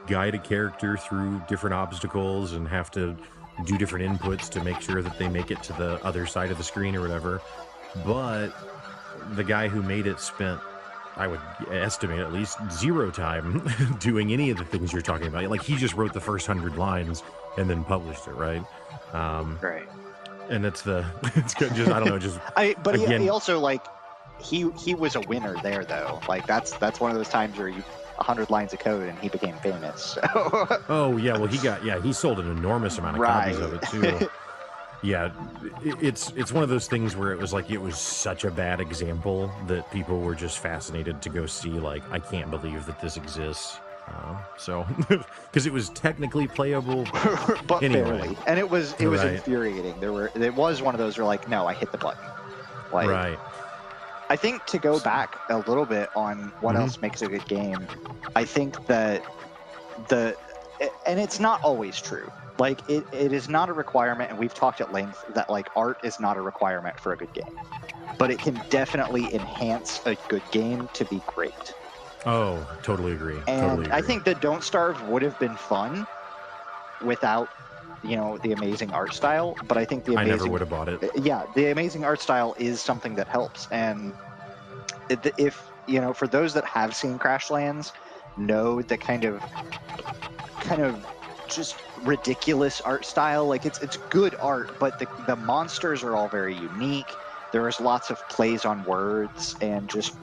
guide a character through different obstacles and have to do different inputs to make sure that they make it to the other side of the screen or whatever. But the guy who made it spent, I would estimate, at least 0 time doing any of the things you're talking about. Like, he just wrote the first 100 lines and then published it, right? Right. And it's just, I don't know, just but again, he also, like, he was a winner there, though. Like, that's one of those times where 100 lines of code and he became famous. So. Oh yeah, well he sold an enormous amount of copies of it too. Yeah, it's one of those things where it was such a bad example that people were just fascinated to go see. Like, I can't believe that this exists. So, because it was technically playable, but anyway. barely, and it was Right. infuriating. It was one of those where, like, no, I hit the button. Like, Right. I think, to go back a little bit on what else makes a good game, I think that and it's not always true. Like, it is not a requirement, and we've talked at length that, like, art is not a requirement for a good game, but it can definitely enhance a good game to be great. Oh, totally agree. And totally agree. I think that Don't Starve would have been fun without, the amazing art style, but I think I never would have bought it. Yeah, the amazing art style is something that helps. And if, for those that have seen Crashlands, know the kind of just ridiculous art style. Like, it's good art, but the monsters are all very unique. There is lots of plays on words and just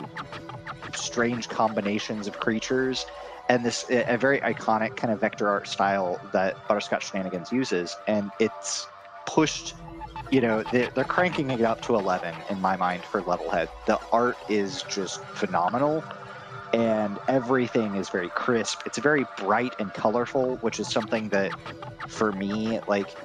strange combinations of creatures, and this a very iconic kind of vector art style that Butterscotch Shenanigans uses, and it's pushed. They're cranking it up to 11 in my mind for Levelhead. The art is just phenomenal, and everything is very crisp. It's very bright and colorful, which is something that, for me, like,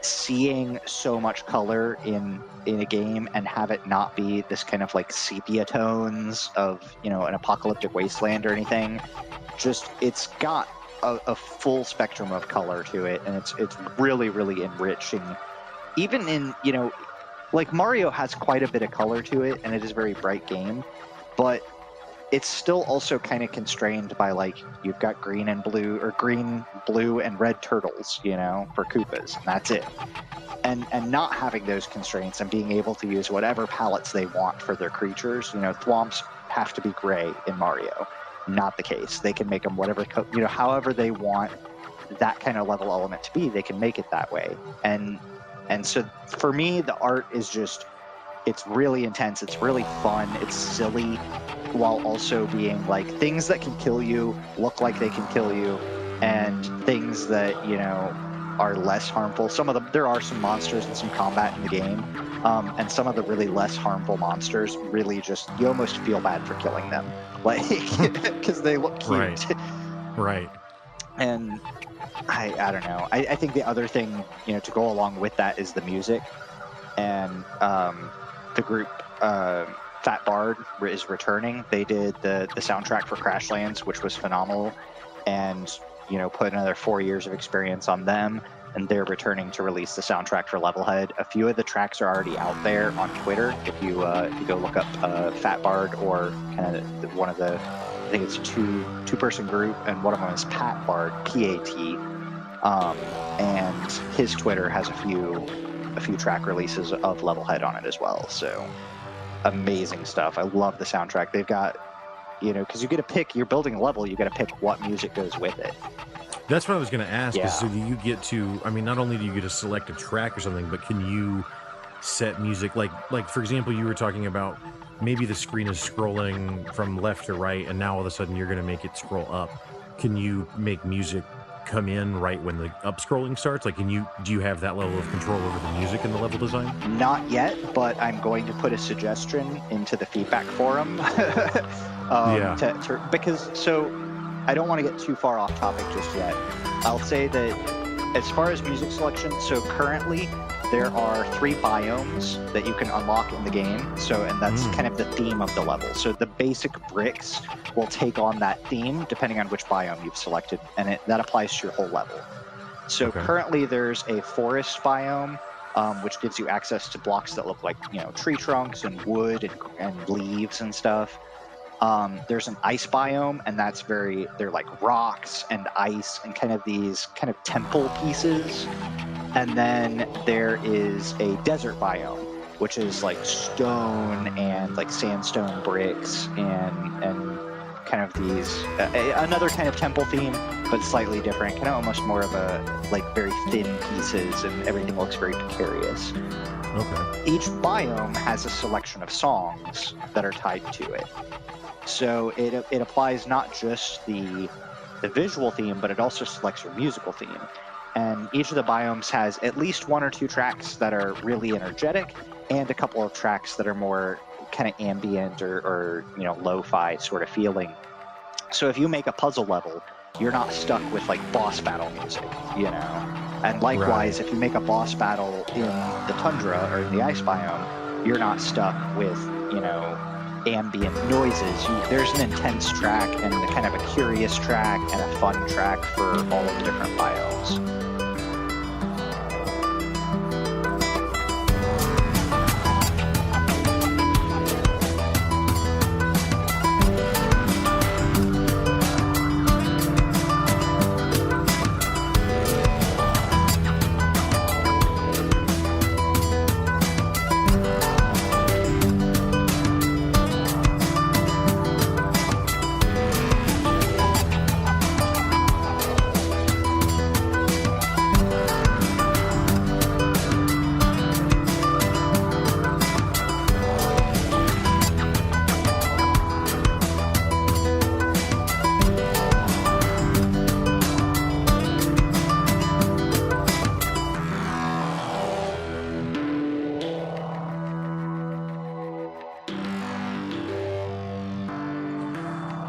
seeing so much color in a game and have it not be this kind of, like, sepia tones of an apocalyptic wasteland or anything, just, it's got a full spectrum of color to it, and it's really, really enriching. Even in, like, Mario has quite a bit of color to it, and it is a very bright game, but it's still also kind of constrained by, like, you've got green, blue, and red turtles, for Koopas, and that's it. And not having those constraints and being able to use whatever palettes they want for their creatures. Thwomps have to be gray in Mario. Not the case. They can make them whatever, however they want that kind of level element to be, they can make it that way. And so, for me, the art is just, it's really intense, it's really fun, it's silly, while also being, like, things that can kill you look like they can kill you, and things that, are less harmful. There are some monsters and some combat in the game, and some of the really less harmful monsters really just, you almost feel bad for killing them, like, because they look cute. Right. And I don't know. I think the other thing, to go along with that is the music, and the group Fat Bard is returning. They did the soundtrack for Crashlands, which was phenomenal, and put another 4 years of experience on them, and they're returning to release the soundtrack for Levelhead. A few of the tracks are already out there on Twitter. If you go look up Fat Bard, or kind of one of the, I think it's a two-person group, and one of them is Pat Bard, P-A-T, and his Twitter has a few track releases of Levelhead on it as well. So amazing stuff. I love the soundtrack. They've got, because you get to pick, you're building a level, you got to pick what music goes with it. That's what I was going to ask. Yeah. So do you get to, I mean, not only do you get to select a track or something, but can you set music? Like for example, you were talking about maybe the screen is scrolling from left to right, and now all of a sudden you're going to make it scroll up. Can you make music come in right when the up scrolling starts? Like, do you have that level of control over the music in the level design? Not yet, but I'm going to put a suggestion into the feedback forum. Yeah. Because so I don't want to get too far off topic just yet. I'll say that as far as music selection, so currently there are 3 biomes that you can unlock in the game. So, and that's kind of the theme of the level. So the basic bricks will take on that theme depending on which biome you've selected, and that applies to your whole level. So currently there's a forest biome, which gives you access to blocks that look like, tree trunks and wood and leaves and stuff. There's an ice biome, and they're like rocks and ice and kind of these kind of temple pieces. And then there is a desert biome, which is like stone and like sandstone bricks and kind of these, another kind of temple theme, but slightly different, kind of almost more of a like very thin pieces, and everything looks very precarious. Okay. Each biome has a selection of songs that are tied to it. So it applies not just the visual theme, but it also selects your musical theme. And each of the biomes has at least 1 or 2 tracks that are really energetic, and a couple of tracks that are more kind of ambient or lo-fi sort of feeling. So if you make a puzzle level, you're not stuck with like boss battle music, And likewise, if you make a boss battle in the tundra or in the ice biome, you're not stuck with, ambient noises. There's an intense track and kind of a curious track and a fun track for all of the different biomes.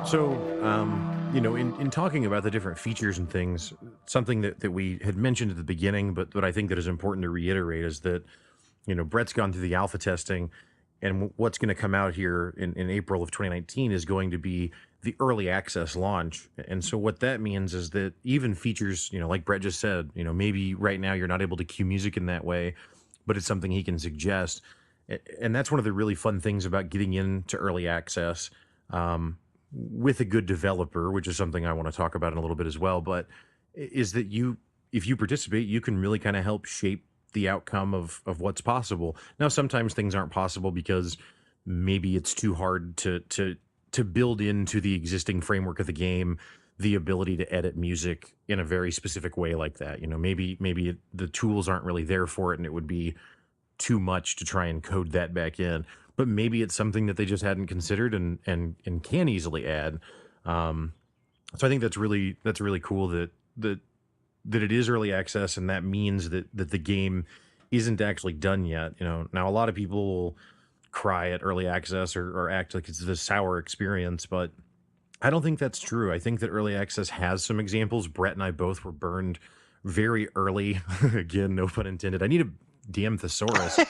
So, in talking about the different features and things, something that we had mentioned at the beginning, but what I think that is important to reiterate is that, Brett's gone through the alpha testing, and what's going to come out here in April of 2019 is going to be the early access launch. And so what that means is that even features, like Brett just said, maybe right now you're not able to cue music in that way, but it's something he can suggest. And that's one of the really fun things about getting into early access. With a good developer, which is something I want to talk about in a little bit as well, but is that if you participate, you can really kind of help shape the outcome of what's possible. Now, sometimes things aren't possible because maybe it's too hard to build into the existing framework of the game the ability to edit music in a very specific way like that. Maybe the tools aren't really there for it, and it would be too much to try and code that back in. But maybe it's something that they just hadn't considered and can easily add. So I think that's really cool that it is early access, and that means that the game isn't actually done yet. Now a lot of people will cry at early access or act like it's this sour experience, but I don't think that's true. I think that early access has some examples. Brett and I both were burned very early. Again, no pun intended. I need a damn thesaurus.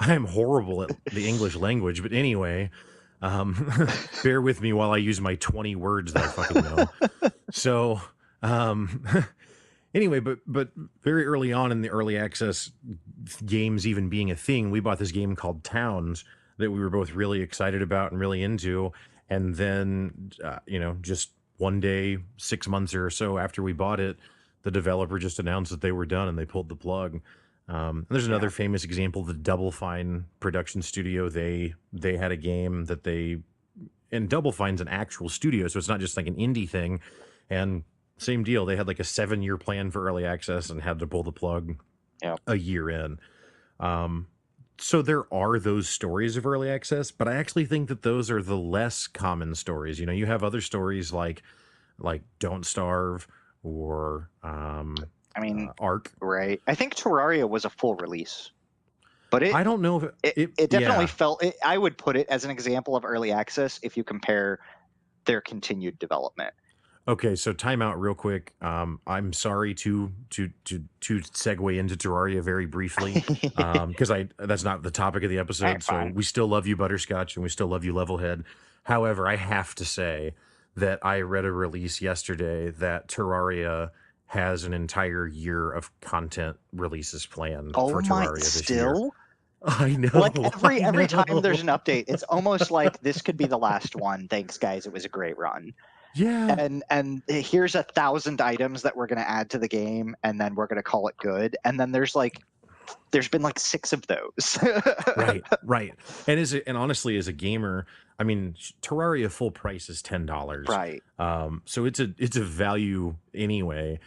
I am horrible at the English language, but anyway, bear with me while I use my 20 words that I fucking know. So, anyway, but very early on in the early access games even being a thing, we bought this game called Towns that we were both really excited about and really into. And then, just one day, 6 months or so after we bought it, the developer just announced that they were done and they pulled the plug. And there's another famous example, the Double Fine production studio. They had a game that and Double Fine's an actual studio, so it's not just like an indie thing. And same deal, they had like a 7-year plan for early access and had to pull the plug a year in. So there are those stories of early access, but I actually think that those are the less common stories. You have other stories like Don't Starve or Ark. Right. I think Terraria was a full release, but I don't know if it definitely felt. I would put it as an example of early access if you compare their continued development. Okay, so time out real quick. I'm sorry to segue into Terraria very briefly, because I that's not the topic of the episode. So Fine. we still love you, Butterscotch, and we still love you, Levelhead. However, I have to say that I read a release yesterday that Terraria has an entire year of content releases planned for Terraria this year. Still? I know. Like every I time there's know. an update, it's almost like this could be the last one. Thanks, guys. It was a great run. Yeah. And here's 1,000 items that we're going to add to the game, and then we're going to call it good. And then there's been like 6 of those. Right. And honestly, as a gamer, I mean, Terraria full price is $10. Right. So it's a value anyway.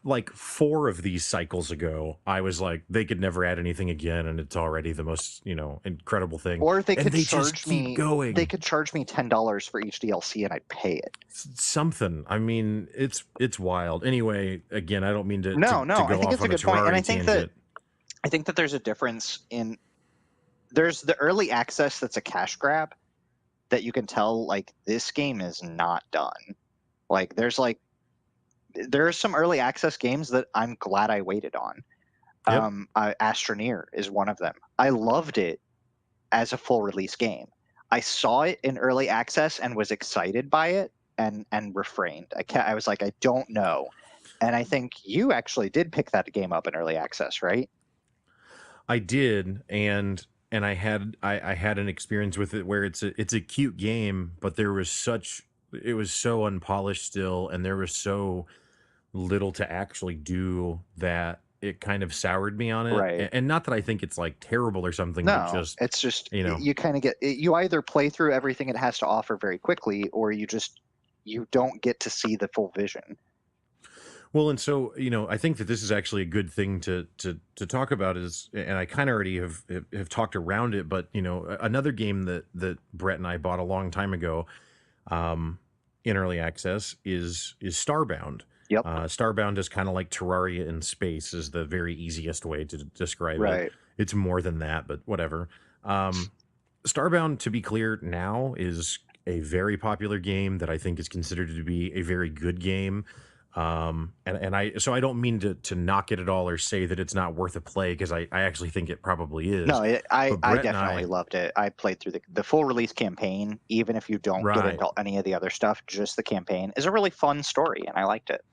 Like 4 of these cycles ago, I was like, they could never add anything again, and it's already the most, incredible thing. Or they could just charge keep me going. They could charge me $10 for each DLC, and I'd pay it. Something. I mean, it's wild. Anyway, again, I don't mean to No. to go I think off it's a on good point, and tangent. I think that there's a difference in there's the early access that's a cash grab that you can tell like this game is not done. Like there are some early access games that I'm glad I waited on. Yep. Astroneer is one of them. I loved it as a full release game. I saw it in early access and was excited by it and refrained. I was like, I don't know. And I think you actually did pick that game up in early access, right? I did, and I had an experience with it where it's a cute game, but it was so unpolished still, and there was so little to actually do that it kind of soured me on it. Right. And not that I think it's like terrible or something, No, but just it's just you kind of you either play through everything it has to offer very quickly, or you don't get to see the full vision. Well, and so, I think that this is actually a good thing to talk about and I kind of already have talked around it, but, another game that Brett and I bought a long time ago in early access is Starbound. Yep. Starbound is kind of like Terraria in space is the very easiest way to describe Right. it. It's more than that, but whatever. Starbound, to be clear, now is a very popular game that I think is considered to be a very good game. So I don't mean to knock it at all or say that it's not worth a play, because I actually think it probably is. No, I Brett definitely loved it. I played through the full release campaign, even if you don't get into any of the other stuff. Just the campaign is a really fun story, and I liked it.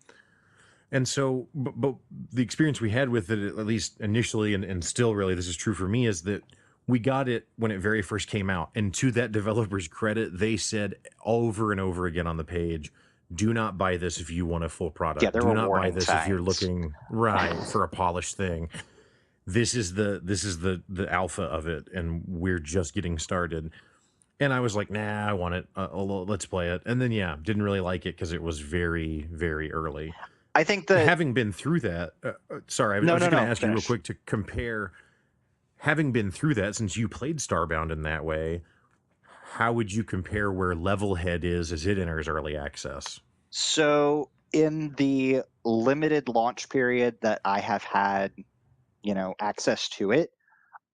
And so, but the experience we had with it, at least initially, and still really this is true for me, is that we got it when it very first came out. And to that developer's credit, they said over and over again on the page, do not buy this if you want a full product. Yeah, do not buy this if you're looking for a polished thing. This is the alpha of it, and we're just getting started. And I was like, nah, I want it. Let's play it. And then, didn't really like it because it was very, very early. I think that having been through that, sorry, I was just going to ask you real quick to compare. Having been through that, since you played Starbound in that way, how would you compare where Levelhead is as it enters early access? So in the limited launch period that I have had, access to it,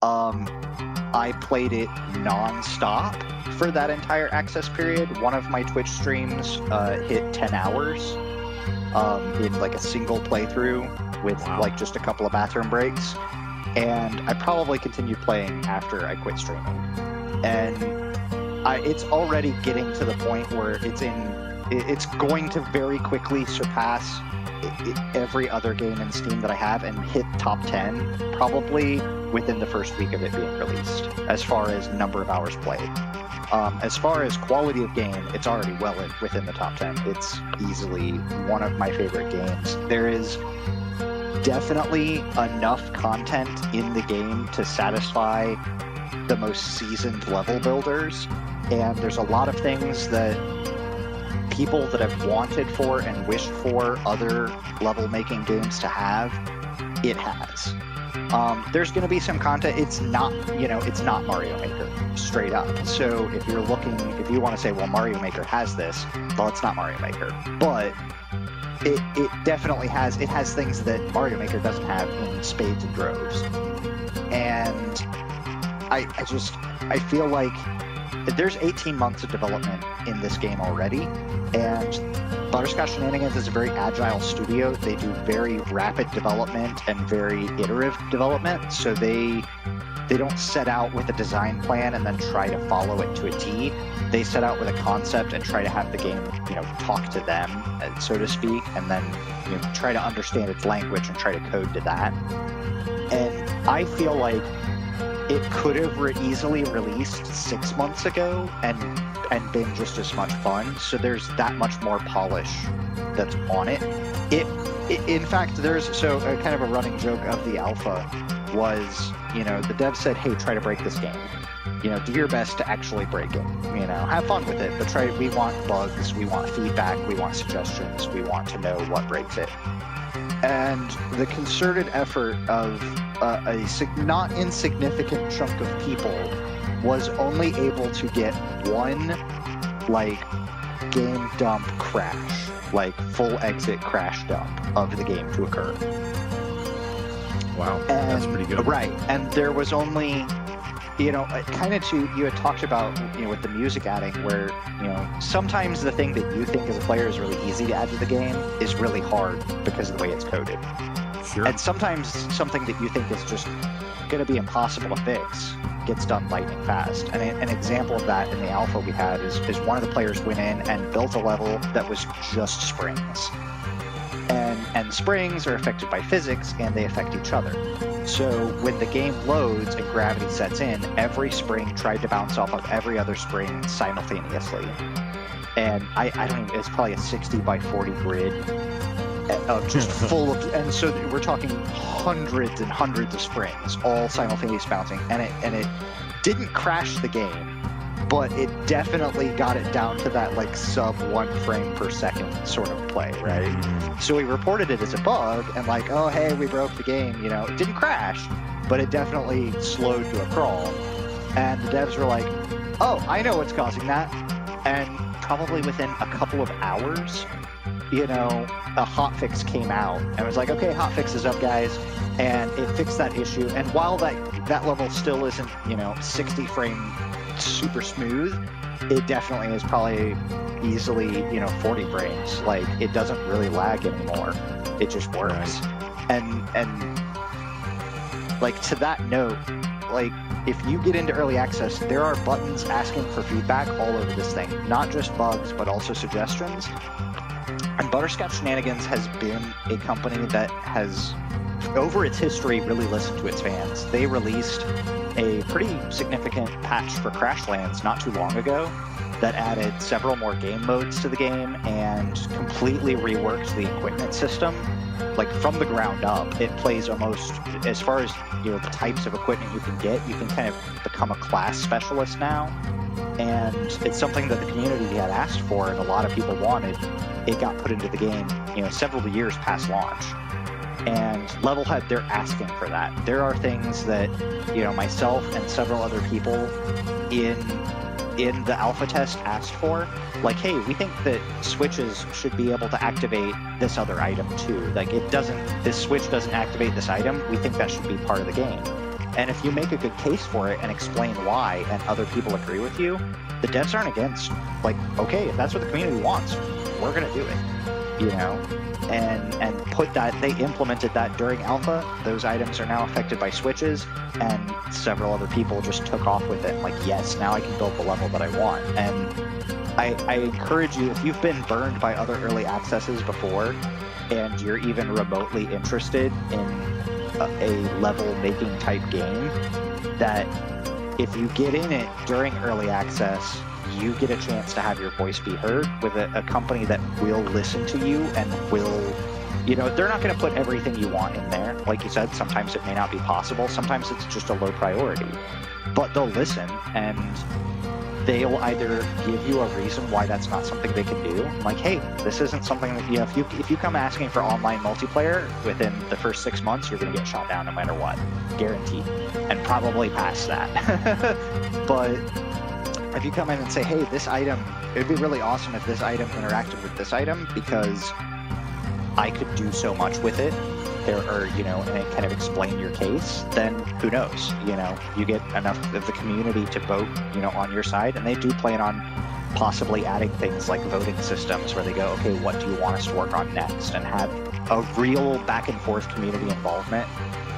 I played it nonstop for that entire access period. One of my Twitch streams hit 10 hours in like a single playthrough with like just a couple of bathroom breaks. And I probably continued playing after I quit streaming. And it's already getting to the point where it's going to very quickly surpass every other game in Steam that I have and hit top 10 probably within the first week of it being released, as far as number of hours played. As far as quality of game, it's already well within the top 10. It's easily one of my favorite games. There is definitely enough content in the game to satisfy the most seasoned level builders, and there's a lot of things that people that have wanted for and wished for other level making games to have, it has. There's going to be some content. It's not Mario Maker straight up. So if you want to say, well, Mario Maker has this, well, it's not Mario Maker, but it definitely has things that Mario Maker doesn't have in spades and droves. And I feel like there's 18 months of development in this game already, and Butterscotch Shenanigans is a very agile studio. They do very rapid development and very iterative development, so they don't set out with a design plan and then try to follow it to a T. They set out with a concept and try to have the game, talk to them, so to speak, and then try to understand its language and try to code to that. And I feel like it could have easily released 6 months ago and been just as much fun. So there's that much more polish that's on it. In fact, there's kind of a running joke of the alpha was, the devs said, hey, try to break this game. Do your best to actually break it. Have fun with it, but we want bugs, we want feedback, we want suggestions, we want to know what breaks it. And the concerted effort of a not insignificant chunk of people was only able to get one, game dump crash, full exit crash dump of the game to occur. Wow, that's pretty good. Right, and there was only, kind of you had talked about, with the music adding, where, sometimes the thing that you think as a player is really easy to add to the game is really hard because of the way it's coded. Sure. And sometimes something that you think is just going to be impossible to fix gets done lightning fast. And an example of that in the alpha we had is one of the players went in and built a level that was just springs. And springs are affected by physics, and they affect each other. So when the game loads and gravity sets in, every spring tried to bounce off of every other spring simultaneously. And I don't even, it's probably a 60 by 40 grid of just full of, and so we're talking hundreds and hundreds of springs, all simultaneously bouncing, and it didn't crash the game, but it definitely got it down to that sub 1 frame per second sort of play, right? So we reported it as a bug and oh, hey, we broke the game, it didn't crash, but it definitely slowed to a crawl. And the devs were like, oh, I know what's causing that. And probably within a couple of hours, a hotfix came out and was like, okay, hotfix is up, guys. And it fixed that issue. And while that level still isn't, 60 frame super smooth, it definitely is probably easily 40 frames. It doesn't really lag anymore, it just works. Right. And to that note, if you get into early access, there are buttons asking for feedback all over this thing, not just bugs but also suggestions. And Butterscotch Shenanigans has been a company that has, over its history, really listened to its fans. They released a pretty significant patch for Crashlands not too long ago that added several more game modes to the game and completely reworked the equipment system, from the ground up. It plays almost, as far as the types of equipment you can get, you can kind of become a class specialist now, and it's something that the community had asked for and a lot of people wanted. It got put into the game, several years past launch. And Levelhead, they're asking for that. There are things that, myself and several other people in the alpha test asked for. Hey, we think that switches should be able to activate this other item too. This switch doesn't activate this item. We think that should be part of the game. And if you make a good case for it and explain why, and other people agree with you, the devs aren't against. Okay, if that's what the community wants, we're gonna do it. And put that, they implemented that during alpha. Those items are now affected by switches, and several other people just took off with it. Yes, now I can build the level that I want. And I encourage you, if you've been burned by other early accesses before, and you're even remotely interested in a level making type game, that if you get in it during early access, you get a chance to have your voice be heard with a company that will listen to you and will, they're not going to put everything you want in there. Like you said, sometimes it may not be possible. Sometimes it's just a low priority. But they'll listen, and they'll either give you a reason why that's not something they can do. Hey, this isn't something that, if you come asking for online multiplayer within the first 6 months, you're going to get shot down no matter what. Guaranteed. And probably past that. But if you come in and say, hey, this item, it would be really awesome if this item interacted with this item because I could do so much with it, there, or and kind of explain your case, then who knows? You get enough of the community to vote, on your side, and they do plan on possibly adding things like voting systems where they go, okay, what do you want us to work on next, and have a real back and forth community involvement.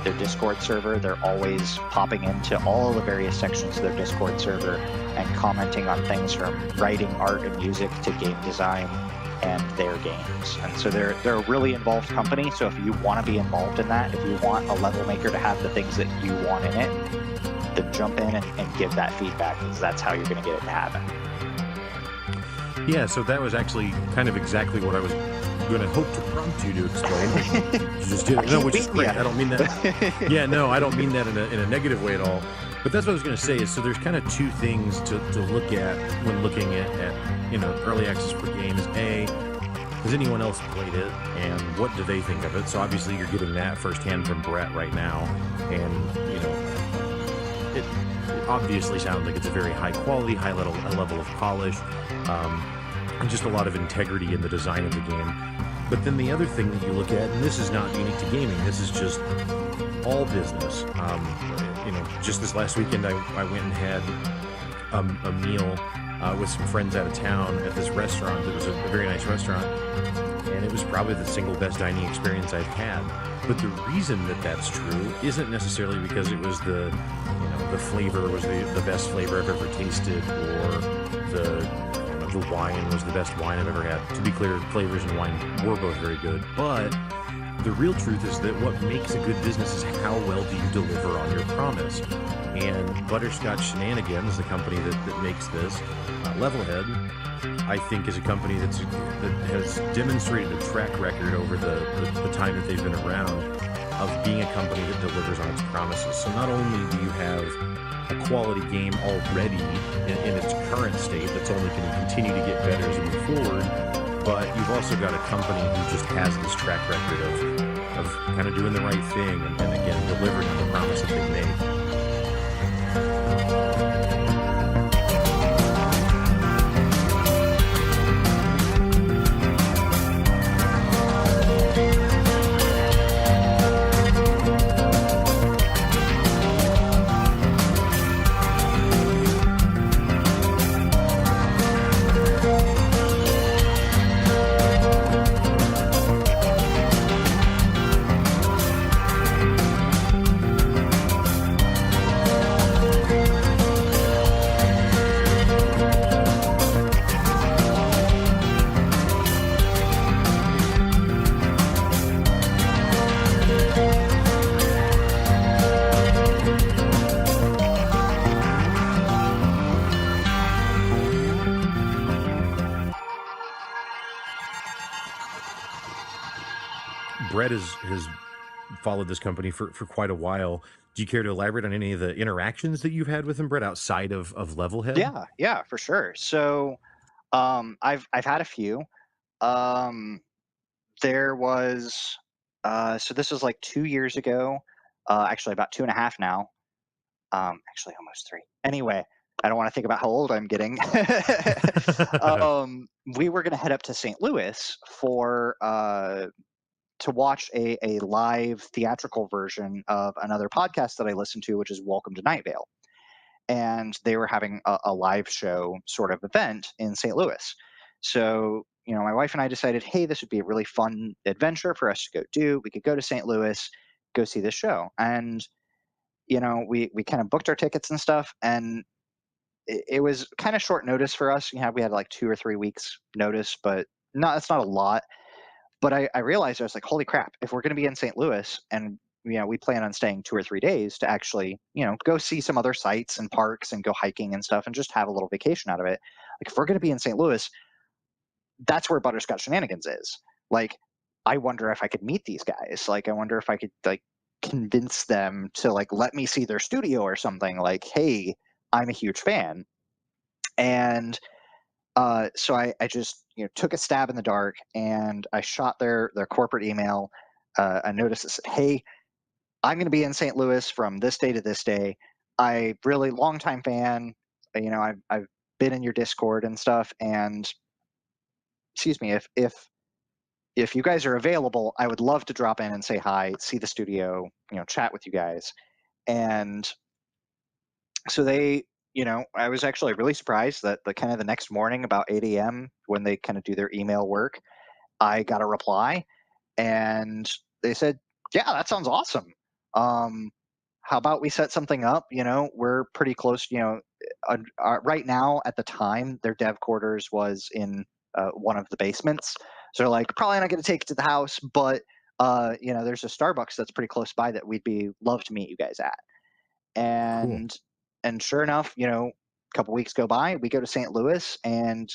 Their Discord server, they're always popping into all the various sections of their Discord server and commenting on things from writing, art, and music to game design and their games. And so they're a really involved company. So if you want to be involved in that, if you want a level maker to have the things that you want in it, then jump in and give that feedback, because that's how you're going to get it to happen. Yeah, so that was actually kind of exactly what I was going to hope to prompt you to explain. You just did it, no, which is great. I don't mean that. Yeah, no, I don't mean that in a negative way at all. But that's what I was going to say. Is so there's kind of two things to look at when looking at early access for games. A, has anyone else played it, and what do they think of it? So obviously you're getting that firsthand from Brett right now, and it obviously sounds like it's a very high quality, high level of polish, and just a lot of integrity in the design of the game. But then the other thing that you look at, and this is not unique to gaming, this is just all business. Just this last weekend, I went and had a meal with some friends out of town at this restaurant. It was a very nice restaurant, and it was probably the single best dining experience I've had. But the reason that that's true isn't necessarily because it was the flavor was the best flavor I've ever tasted, or the wine was the best wine I've ever had. To be clear, flavors and wine were both very good, but the real truth is that what makes a good business is how well do you deliver on your promise. And Butterscotch Shenanigans, the company that makes this, Levelhead, I think is a company that has demonstrated a track record over the time that they've been around of being a company that delivers on its promises. So not only do you have a quality game already in its current state that's only going to continue to get better as we move forward, but you've also got a company who just has this track record of kind of doing the right thing and again, delivering on the promise that they made. Brett has followed this company for quite a while. Do you care to elaborate on any of the interactions that you've had with him, Brett, outside of Levelhead? Yeah, for sure. So I've had a few. Um, there was so this was like 2 years ago. Actually, about 2.5 now. Actually, almost 3. Anyway, I don't want to think about how old I'm getting. We were going to head up to St. Louis for to watch a live theatrical version of another podcast that I listen to, which is Welcome to Night Vale. And they were having a live show sort of event in St. Louis. So, my wife and I decided, hey, this would be a really fun adventure for us to go do. We could go to St. Louis, go see this show. And, we kind of booked our tickets and stuff. And it was kind of short notice for us. We had like 2 or 3 weeks notice, but that's not a lot. But I realized, I was like, holy crap, if we're going to be in St. Louis and we plan on staying 2 or 3 days to actually, go see some other sites and parks and go hiking and stuff and just have a little vacation out of it. Like, if we're going to be in St. Louis, that's where Butterscotch Shenanigans is. Like, I wonder if I could meet these guys. Like, I wonder if I could convince them to let me see their studio or something. Like, hey, I'm a huge fan. And so I just took a stab in the dark, and I shot their corporate email a notice that said, hey, I'm going to be in St. Louis from this day to this day. I really longtime fan. I've been in your Discord and stuff. And excuse me, if if you guys are available, I would love to drop in and say hi, see the studio, chat with you guys. And so they, I was actually really surprised that the kind of the next morning about 8 a.m. when they kind of do their email work, I got a reply and they said, "Yeah, that sounds awesome. Um, how about we set something up? We're pretty close. Right now at the time, their dev quarters was in one of the basements. So they're like, probably not going to take it to the house, but there's a Starbucks that's pretty close by that we'd be love to meet you guys at." Cool. And sure enough, a couple weeks go by, we go to St. Louis, and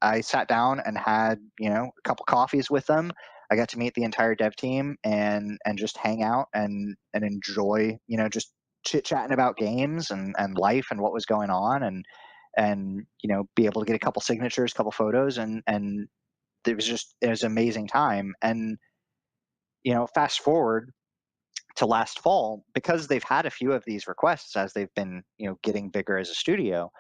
I sat down and had a couple coffees with them. I got to meet the entire dev team and just hang out and enjoy just chit chatting about games and life and what was going on, and be able to get a couple signatures, couple photos, and it was an amazing time. And fast forward to last fall, because they've had a few of these requests as they've been getting bigger as a studio,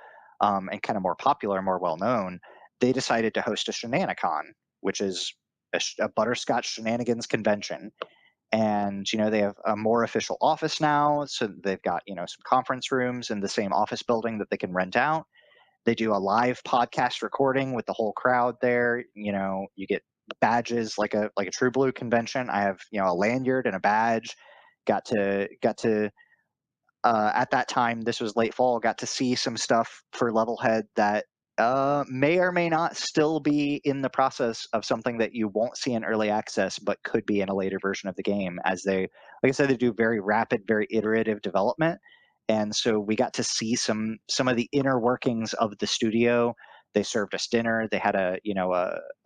and kind of more popular, more well known. They decided to host a Shenanicon, which is a Butterscotch Shenanigans convention. And they have a more official office now, so they've got some conference rooms in the same office building that they can rent out. They do a live podcast recording with the whole crowd there. You get badges like a True Blue convention. I have a lanyard and a badge. Got to at that time, this was late fall, got to see some stuff for Levelhead that may or may not still be in the process of something that you won't see in early access, but could be in a later version of the game. As they, like I said, they do very rapid, very iterative development, and so we got to see some of the inner workings of the studio. They served us dinner. They had a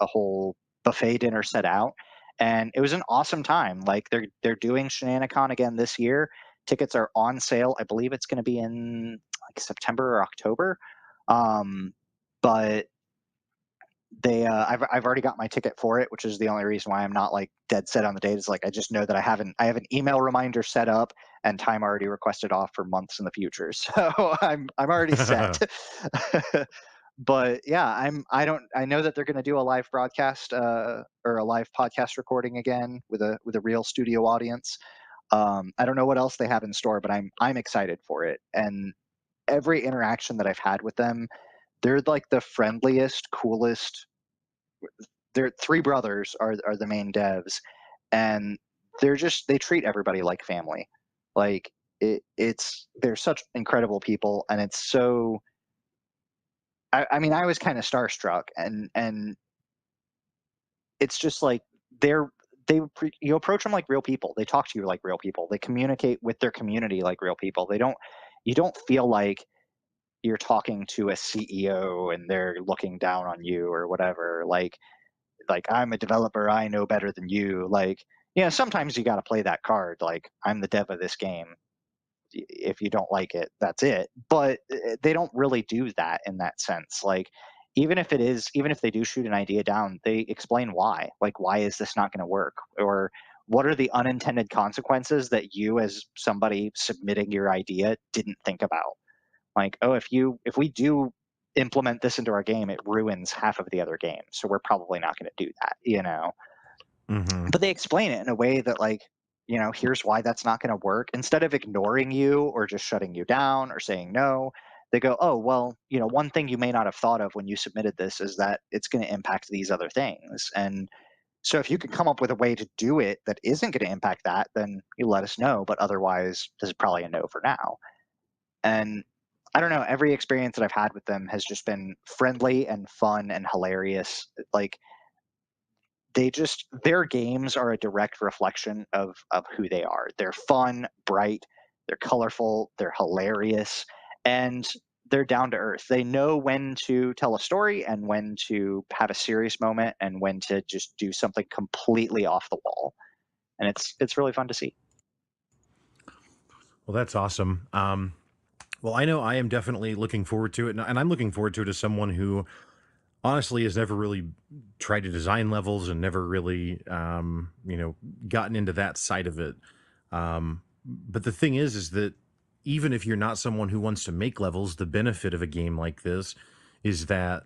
whole buffet dinner set out, and it was an awesome time. Like they're doing Shenanicon again this year. Tickets are on sale. I believe it's going to be in like September or October. Um, but I've already got my ticket for it, which is the only reason why I'm not like dead set on the date. Is like I just know that I have an email reminder set up and time already requested off for months in the future. So I'm already set. But yeah, I know that they're going to do a live broadcast or a live podcast recording again with a real studio audience. I don't know what else they have in store, but I'm excited for it. And every interaction that I've had with them, they're like the friendliest, coolest. They're three brothers are the main devs, and they treat everybody like family. Like they're such incredible people, and it's so. I mean, I was kind of starstruck, and it's just like they're you approach them like real people. They talk to you like real people. They communicate with their community like real people. You don't feel like you're talking to a CEO and they're looking down on you or whatever. Like I'm a developer, I know better than you. Like, sometimes you got to play that card. Like I'm the dev of this game. If you don't like it, that's it. But they don't really do that in that sense. Like even if they do shoot an idea down, they explain why. Like why is this not going to work? Or what are the unintended consequences that you as somebody submitting your idea didn't think about? Like, oh, if we do implement this into our game, it ruins half of the other games. So we're probably not going to do that. Hmm. But they explain it in a way that here's why that's not going to work. Instead of ignoring you or just shutting you down or saying no, they go, oh, well, one thing you may not have thought of when you submitted this is that it's going to impact these other things. And so if you can come up with a way to do it that isn't going to impact that, then you let us know. But otherwise, this is probably a no for now. And I don't know, every experience that I've had with them has just been friendly and fun and hilarious. Like their games are a direct reflection of who they are. They're fun, bright, they're colorful, they're hilarious, and they're down to earth. They know when to tell a story and when to have a serious moment and when to just do something completely off the wall. And it's really fun to see. Well, that's awesome. Well, I know I am definitely looking forward to it, and I'm looking forward to it as someone who honestly has never really tried to design levels and never really, gotten into that side of it. But the thing is that even if you're not someone who wants to make levels, the benefit of a game like this is that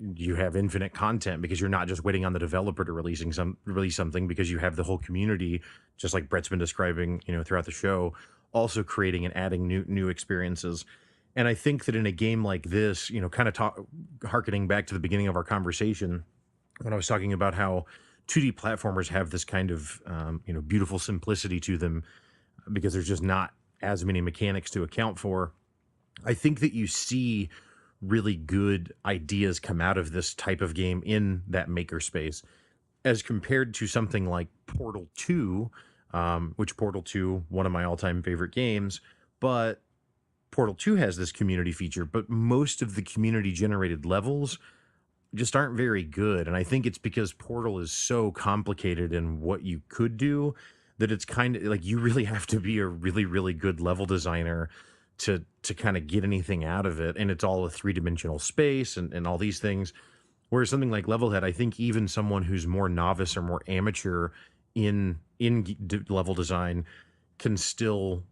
you have infinite content because you're not just waiting on the developer to release something, because you have the whole community, just like Brett's been describing, throughout the show, also creating and adding new experiences. And I think that in a game like this, kind of harkening back to the beginning of our conversation when I was talking about how 2D platformers have this kind of beautiful simplicity to them because there's just not as many mechanics to account for. I think that you see really good ideas come out of this type of game in that makerspace as compared to something like Portal 2, which Portal 2, one of my all-time favorite games, but Portal 2 has this community feature, but most of the community generated levels just aren't very good. And I think it's because Portal is so complicated in what you could do that it's kind of like you really have to be a really, really good level designer to kind of get anything out of it. And it's all a three-dimensional space and all these things. Whereas something like Levelhead, I think even someone who's more novice or more amateur in level design can still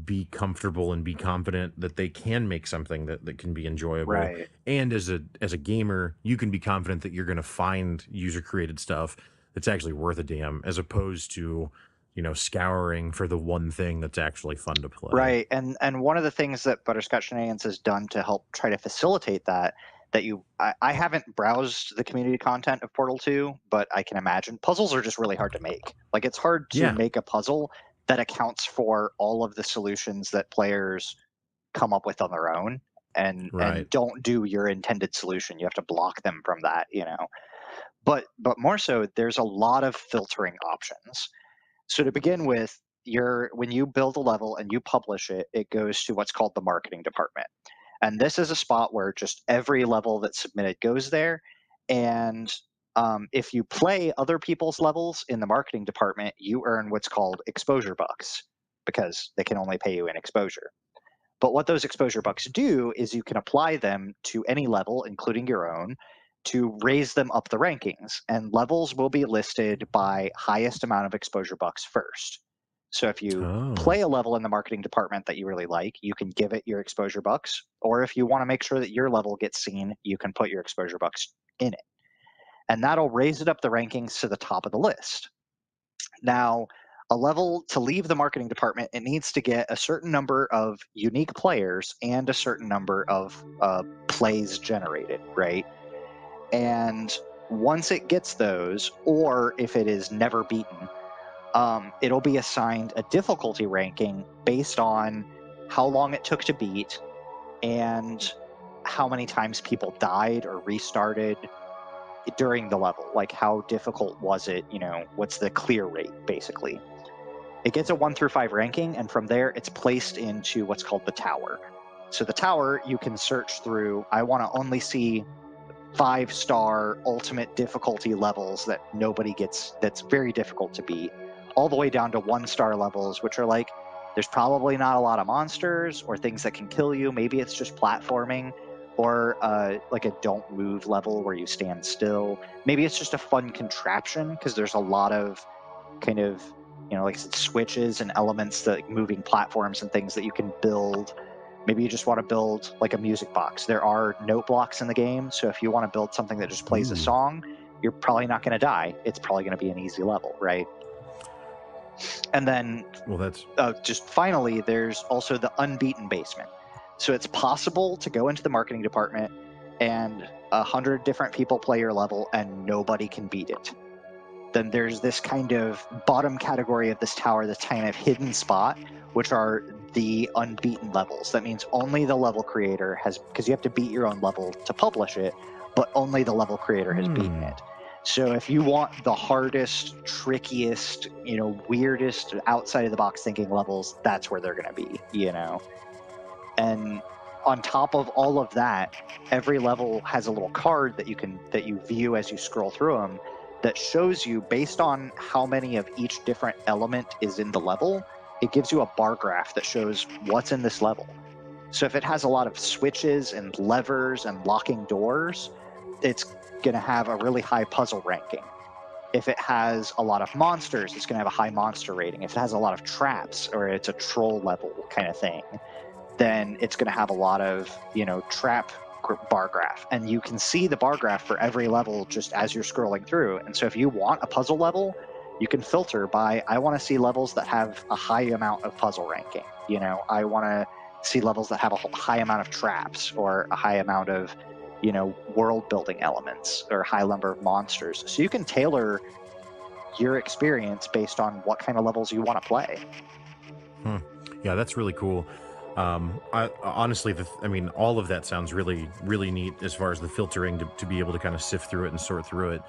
be comfortable and be confident that they can make something that can be enjoyable. Right. And as a gamer, you can be confident that you're going to find user created stuff that's actually worth a damn, as opposed to scouring for the one thing that's actually fun to play. Right. And one of the things that Butterscotch Shenanigans has done to help try to facilitate that I haven't browsed the community content of Portal 2, but I can imagine puzzles are just really hard to make. Like, it's hard to make a puzzle that accounts for all of the solutions that players come up with on their own and don't do your intended solution. You have to block them from that, But more so, there's a lot of filtering options. So to begin with, when you build a level and you publish it, it goes to what's called the marketing department. And this is a spot where just every level that's submitted goes there. And if you play other people's levels in the marketing department, you earn what's called exposure bucks because they can only pay you in exposure. But what those exposure bucks do is you can apply them to any level, including your own, to raise them up the rankings. And levels will be listed by highest amount of exposure bucks first. So if you play a level in the marketing department that you really like, you can give it your exposure bucks. Or if you want to make sure that your level gets seen, you can put your exposure bucks in it. And that'll raise it up the rankings to the top of the list. Now, a level to leave the marketing department, it needs to get a certain number of unique players and a certain number of plays generated, right? And once it gets those, or if it is never beaten, it'll be assigned a difficulty ranking based on how long it took to beat and how many times people died or restarted during the level. Like, how difficult was it? What's the clear rate, basically. It gets a 1 through 5 ranking, and from there, it's placed into what's called the tower. So the tower, you can search through, I want to only see 5-star ultimate difficulty levels that nobody gets, that's very difficult to beat, all the way down to 1-star levels, which are like, there's probably not a lot of monsters or things that can kill you. Maybe it's just platforming, or like a don't move level where you stand still. Maybe it's just a fun contraption because there's a lot of kind of, like I said, switches and elements, like moving platforms and things that you can build. Maybe you just want to build like a music box. There are note blocks in the game, so if you want to build something that just plays a song, you're probably not going to die. It's probably going to be an easy level, right? And then, just finally, there's also the unbeaten basement. So it's possible to go into the marketing department and 100 different people play your level and nobody can beat it. Then there's this kind of bottom category of this tower, this kind of hidden spot, which are the unbeaten levels. That means only the level creator has, because you have to beat your own level to publish it, but only the level creator has beaten it. So if you want the hardest, trickiest, weirdest, outside of the box thinking levels, that's where they're going to be, And on top of all of that, every level has a little card that you view as you scroll through them that shows you, based on how many of each different element is in the level, it gives you a bar graph that shows what's in this level. So if it has a lot of switches and levers and locking doors, it's going to have a really high puzzle ranking. If it has a lot of monsters, it's going to have a high monster rating. If it has a lot of traps, or it's a troll level kind of thing, then it's going to have a lot of, trap bar graph, and you can see the bar graph for every level just as you're scrolling through. And so if you want a puzzle level, you can filter by, I want to see levels that have a high amount of puzzle ranking. You know, I want to see levels that have a high amount of traps, or a high amount of, you know, world building elements, or a high number of monsters. So you can tailor your experience based on what kind of levels you want to play. Yeah, that's really cool. I honestly, I mean, all of that sounds really, really neat as far as the filtering to be able to kind of sift through it and sort through it.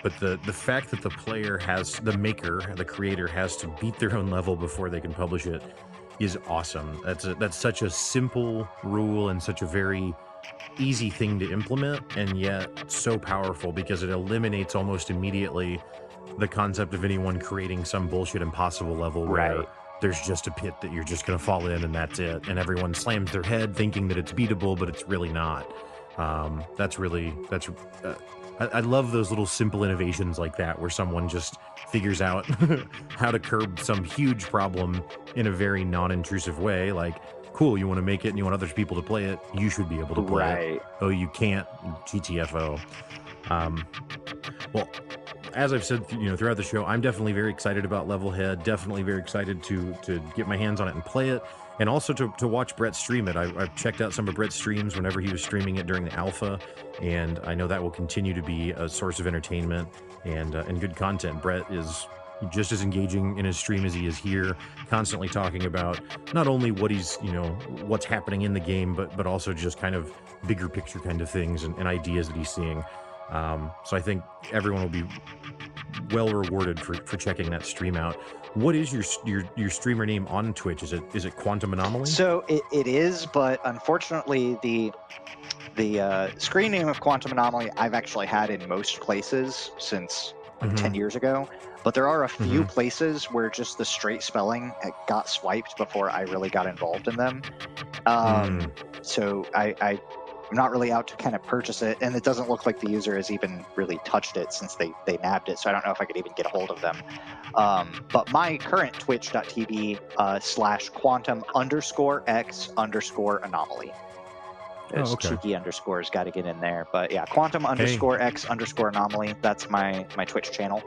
But the fact that the player has, the maker, the creator has to beat their own level before they can publish it is awesome. That's such a simple rule and such a very easy thing to implement, and yet so powerful, because it eliminates almost immediately the concept of anyone creating some bullshit impossible level where there's just a pit that you're just going to fall in and that's it, and everyone slams their head thinking that it's beatable, but it's really not. I love those little simple innovations like that, where someone just figures out how to curb some huge problem in a very non-intrusive way. Like, cool, you want to make it and you want other people to play it, you should be able to play it. Oh, you can't, GTFO. Well, as I've said, you know, throughout the show, I'm definitely very excited about Levelhead. Definitely very excited to get my hands on it and play it, and also to watch Brett stream it. I've checked out some of Brett's streams whenever he was streaming it during the alpha, and I know that will continue to be a source of entertainment and good content. Brett is just as engaging in his stream as he is here, constantly talking about not only what he's, you know, what's happening in the game, but also just kind of bigger picture kind of things and ideas that he's seeing. So I think everyone will be well rewarded for checking that stream out. What is your streamer name on Twitch? Is it Quantum Anomaly? So it is, but unfortunately the screen name of Quantum Anomaly I've actually had in most places since 10 years ago. But there are a few places where just the straight spelling got swiped before I really got involved in them. So I'm not really out to kind of purchase it, and it doesn't look like the user has even really touched it since they nabbed it, so I don't know if I could even get a hold of them. But my current twitch.tv /quantum_x_anomaly. Those cheeky underscores got to get in there. But yeah, quantum_x_anomaly. That's my Twitch channel.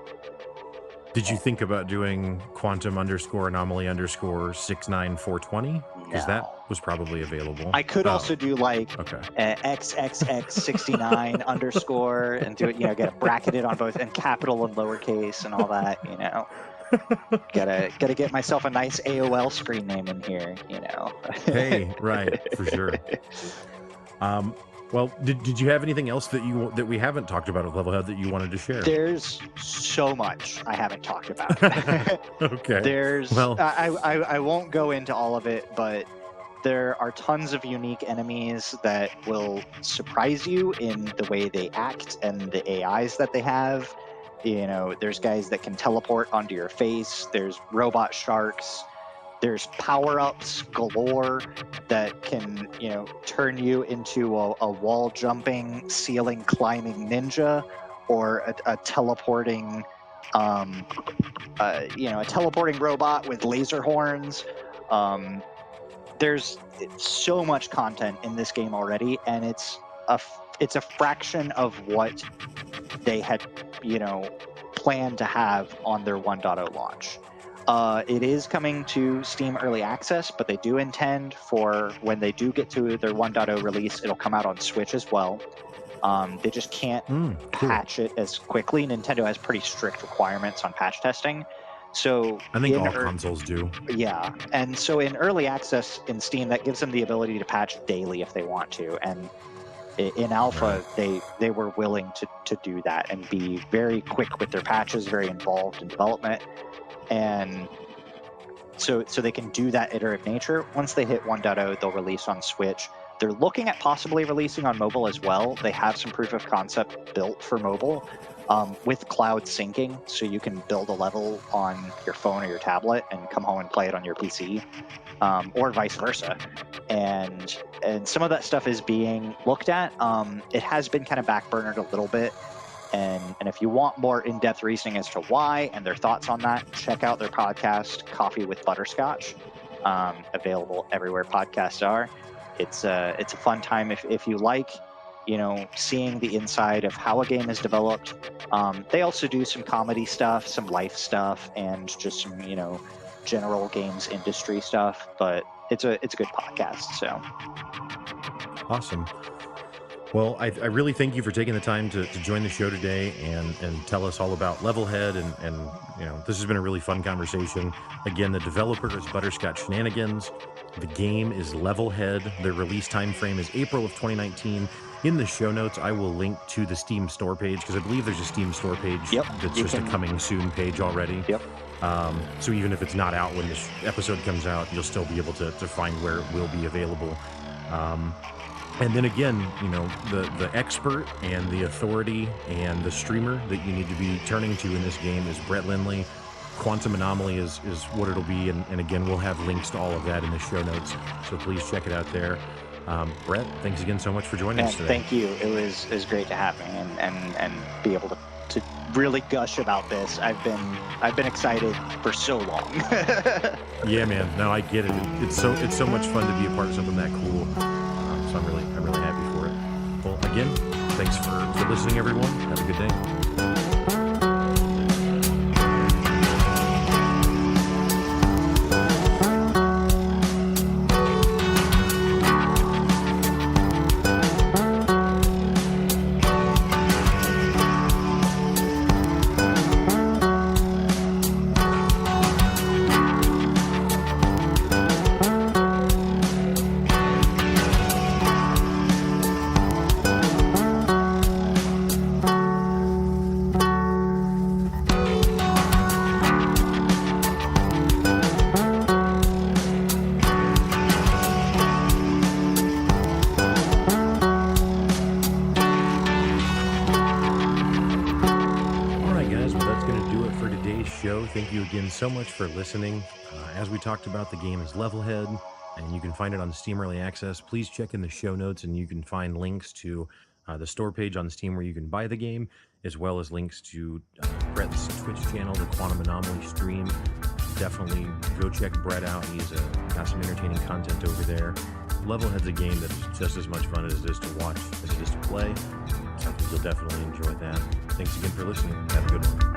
Did you think about doing quantum_anomaly_69420? Because that was probably available. I could also do like XXX69 underscore and do it, you know, get it bracketed on both and capital and lowercase and all that, you know. Gotta get myself a nice AOL screen name in here, you know. Hey, right, for sure. Well, did you have anything else that we haven't talked about at Levelhead that you wanted to share? There's so much I haven't talked about. Okay. I won't go into all of it, but there are tons of unique enemies that will surprise you in the way they act and the AIs that they have. You know, there's guys that can teleport onto your face. There's robot sharks. There's power-ups galore that can, you know, turn you into a wall-jumping, ceiling-climbing ninja, or a teleporting, a teleporting robot with laser horns. There's so much content in this game already, and it's a fraction of what they had, you know, planned to have on their 1.0 launch. It is coming to Steam Early Access, but they do intend for when they do get to their 1.0 release, it'll come out on Switch as well. They just can't patch it as quickly. Nintendo has pretty strict requirements on patch testing. So I think all consoles do. Yeah, and so in Early Access in Steam, that gives them the ability to patch daily if they want to. And in Alpha, they were willing to do that and be very quick with their patches, very involved in development. And so they can do that iterative nature. Once they hit 1.0, they'll release on Switch. They're looking at possibly releasing on mobile as well. They have some proof of concept built for mobile with cloud syncing, so you can build a level on your phone or your tablet and come home and play it on your PC, or vice versa. And some of that stuff is being looked at. It has been kind of backburnered a little bit. And if you want more in-depth reasoning as to why and their thoughts on that, check out their podcast, Coffee with Butterscotch, available everywhere podcasts are. It's a fun time if you like seeing the inside of how a game is developed. They also do some comedy stuff, some life stuff, and just some, general games industry stuff. But it's a good podcast. So Awesome. Well, I really thank you for taking the time to join the show today and tell us all about Levelhead. And this has been a really fun conversation. Again, the developer is Butterscotch Shenanigans. The game is Levelhead. The release time frame is April of 2019. In the show notes, I will link to the Steam store page, because I believe there's a Steam store page that's just a coming soon page already. Yep. So even if it's not out when this episode comes out, you'll still be able to find where it will be available. And then again, the expert and the authority and the streamer that you need to be turning to in this game is Brett Lindley. Quantum Anomaly is what it'll be. And again, we'll have links to all of that in the show notes. So please check it out there. Brett, thanks again so much for joining us today. Thank you. It was great to have me and be able to really gush about this. I've been excited for so long. Yeah, man. No, I get it. It's so much fun to be a part of something that cool. So I'm really happy for it. Well, again, thanks for listening, everyone. Have a good day. Thank you again so much for listening. As we talked about, the game is Levelhead, and you can find it on Steam Early Access. Please check in the show notes, and you can find links to the store page on Steam where you can buy the game, as well as links to Brett's Twitch channel, the Quantum Anomaly stream. Definitely go check Brett out. He's got some entertaining content over there. Levelhead's a game that's just as much fun as it is to watch as it is to play. So I think you'll definitely enjoy that. Thanks again for listening. Have a good one.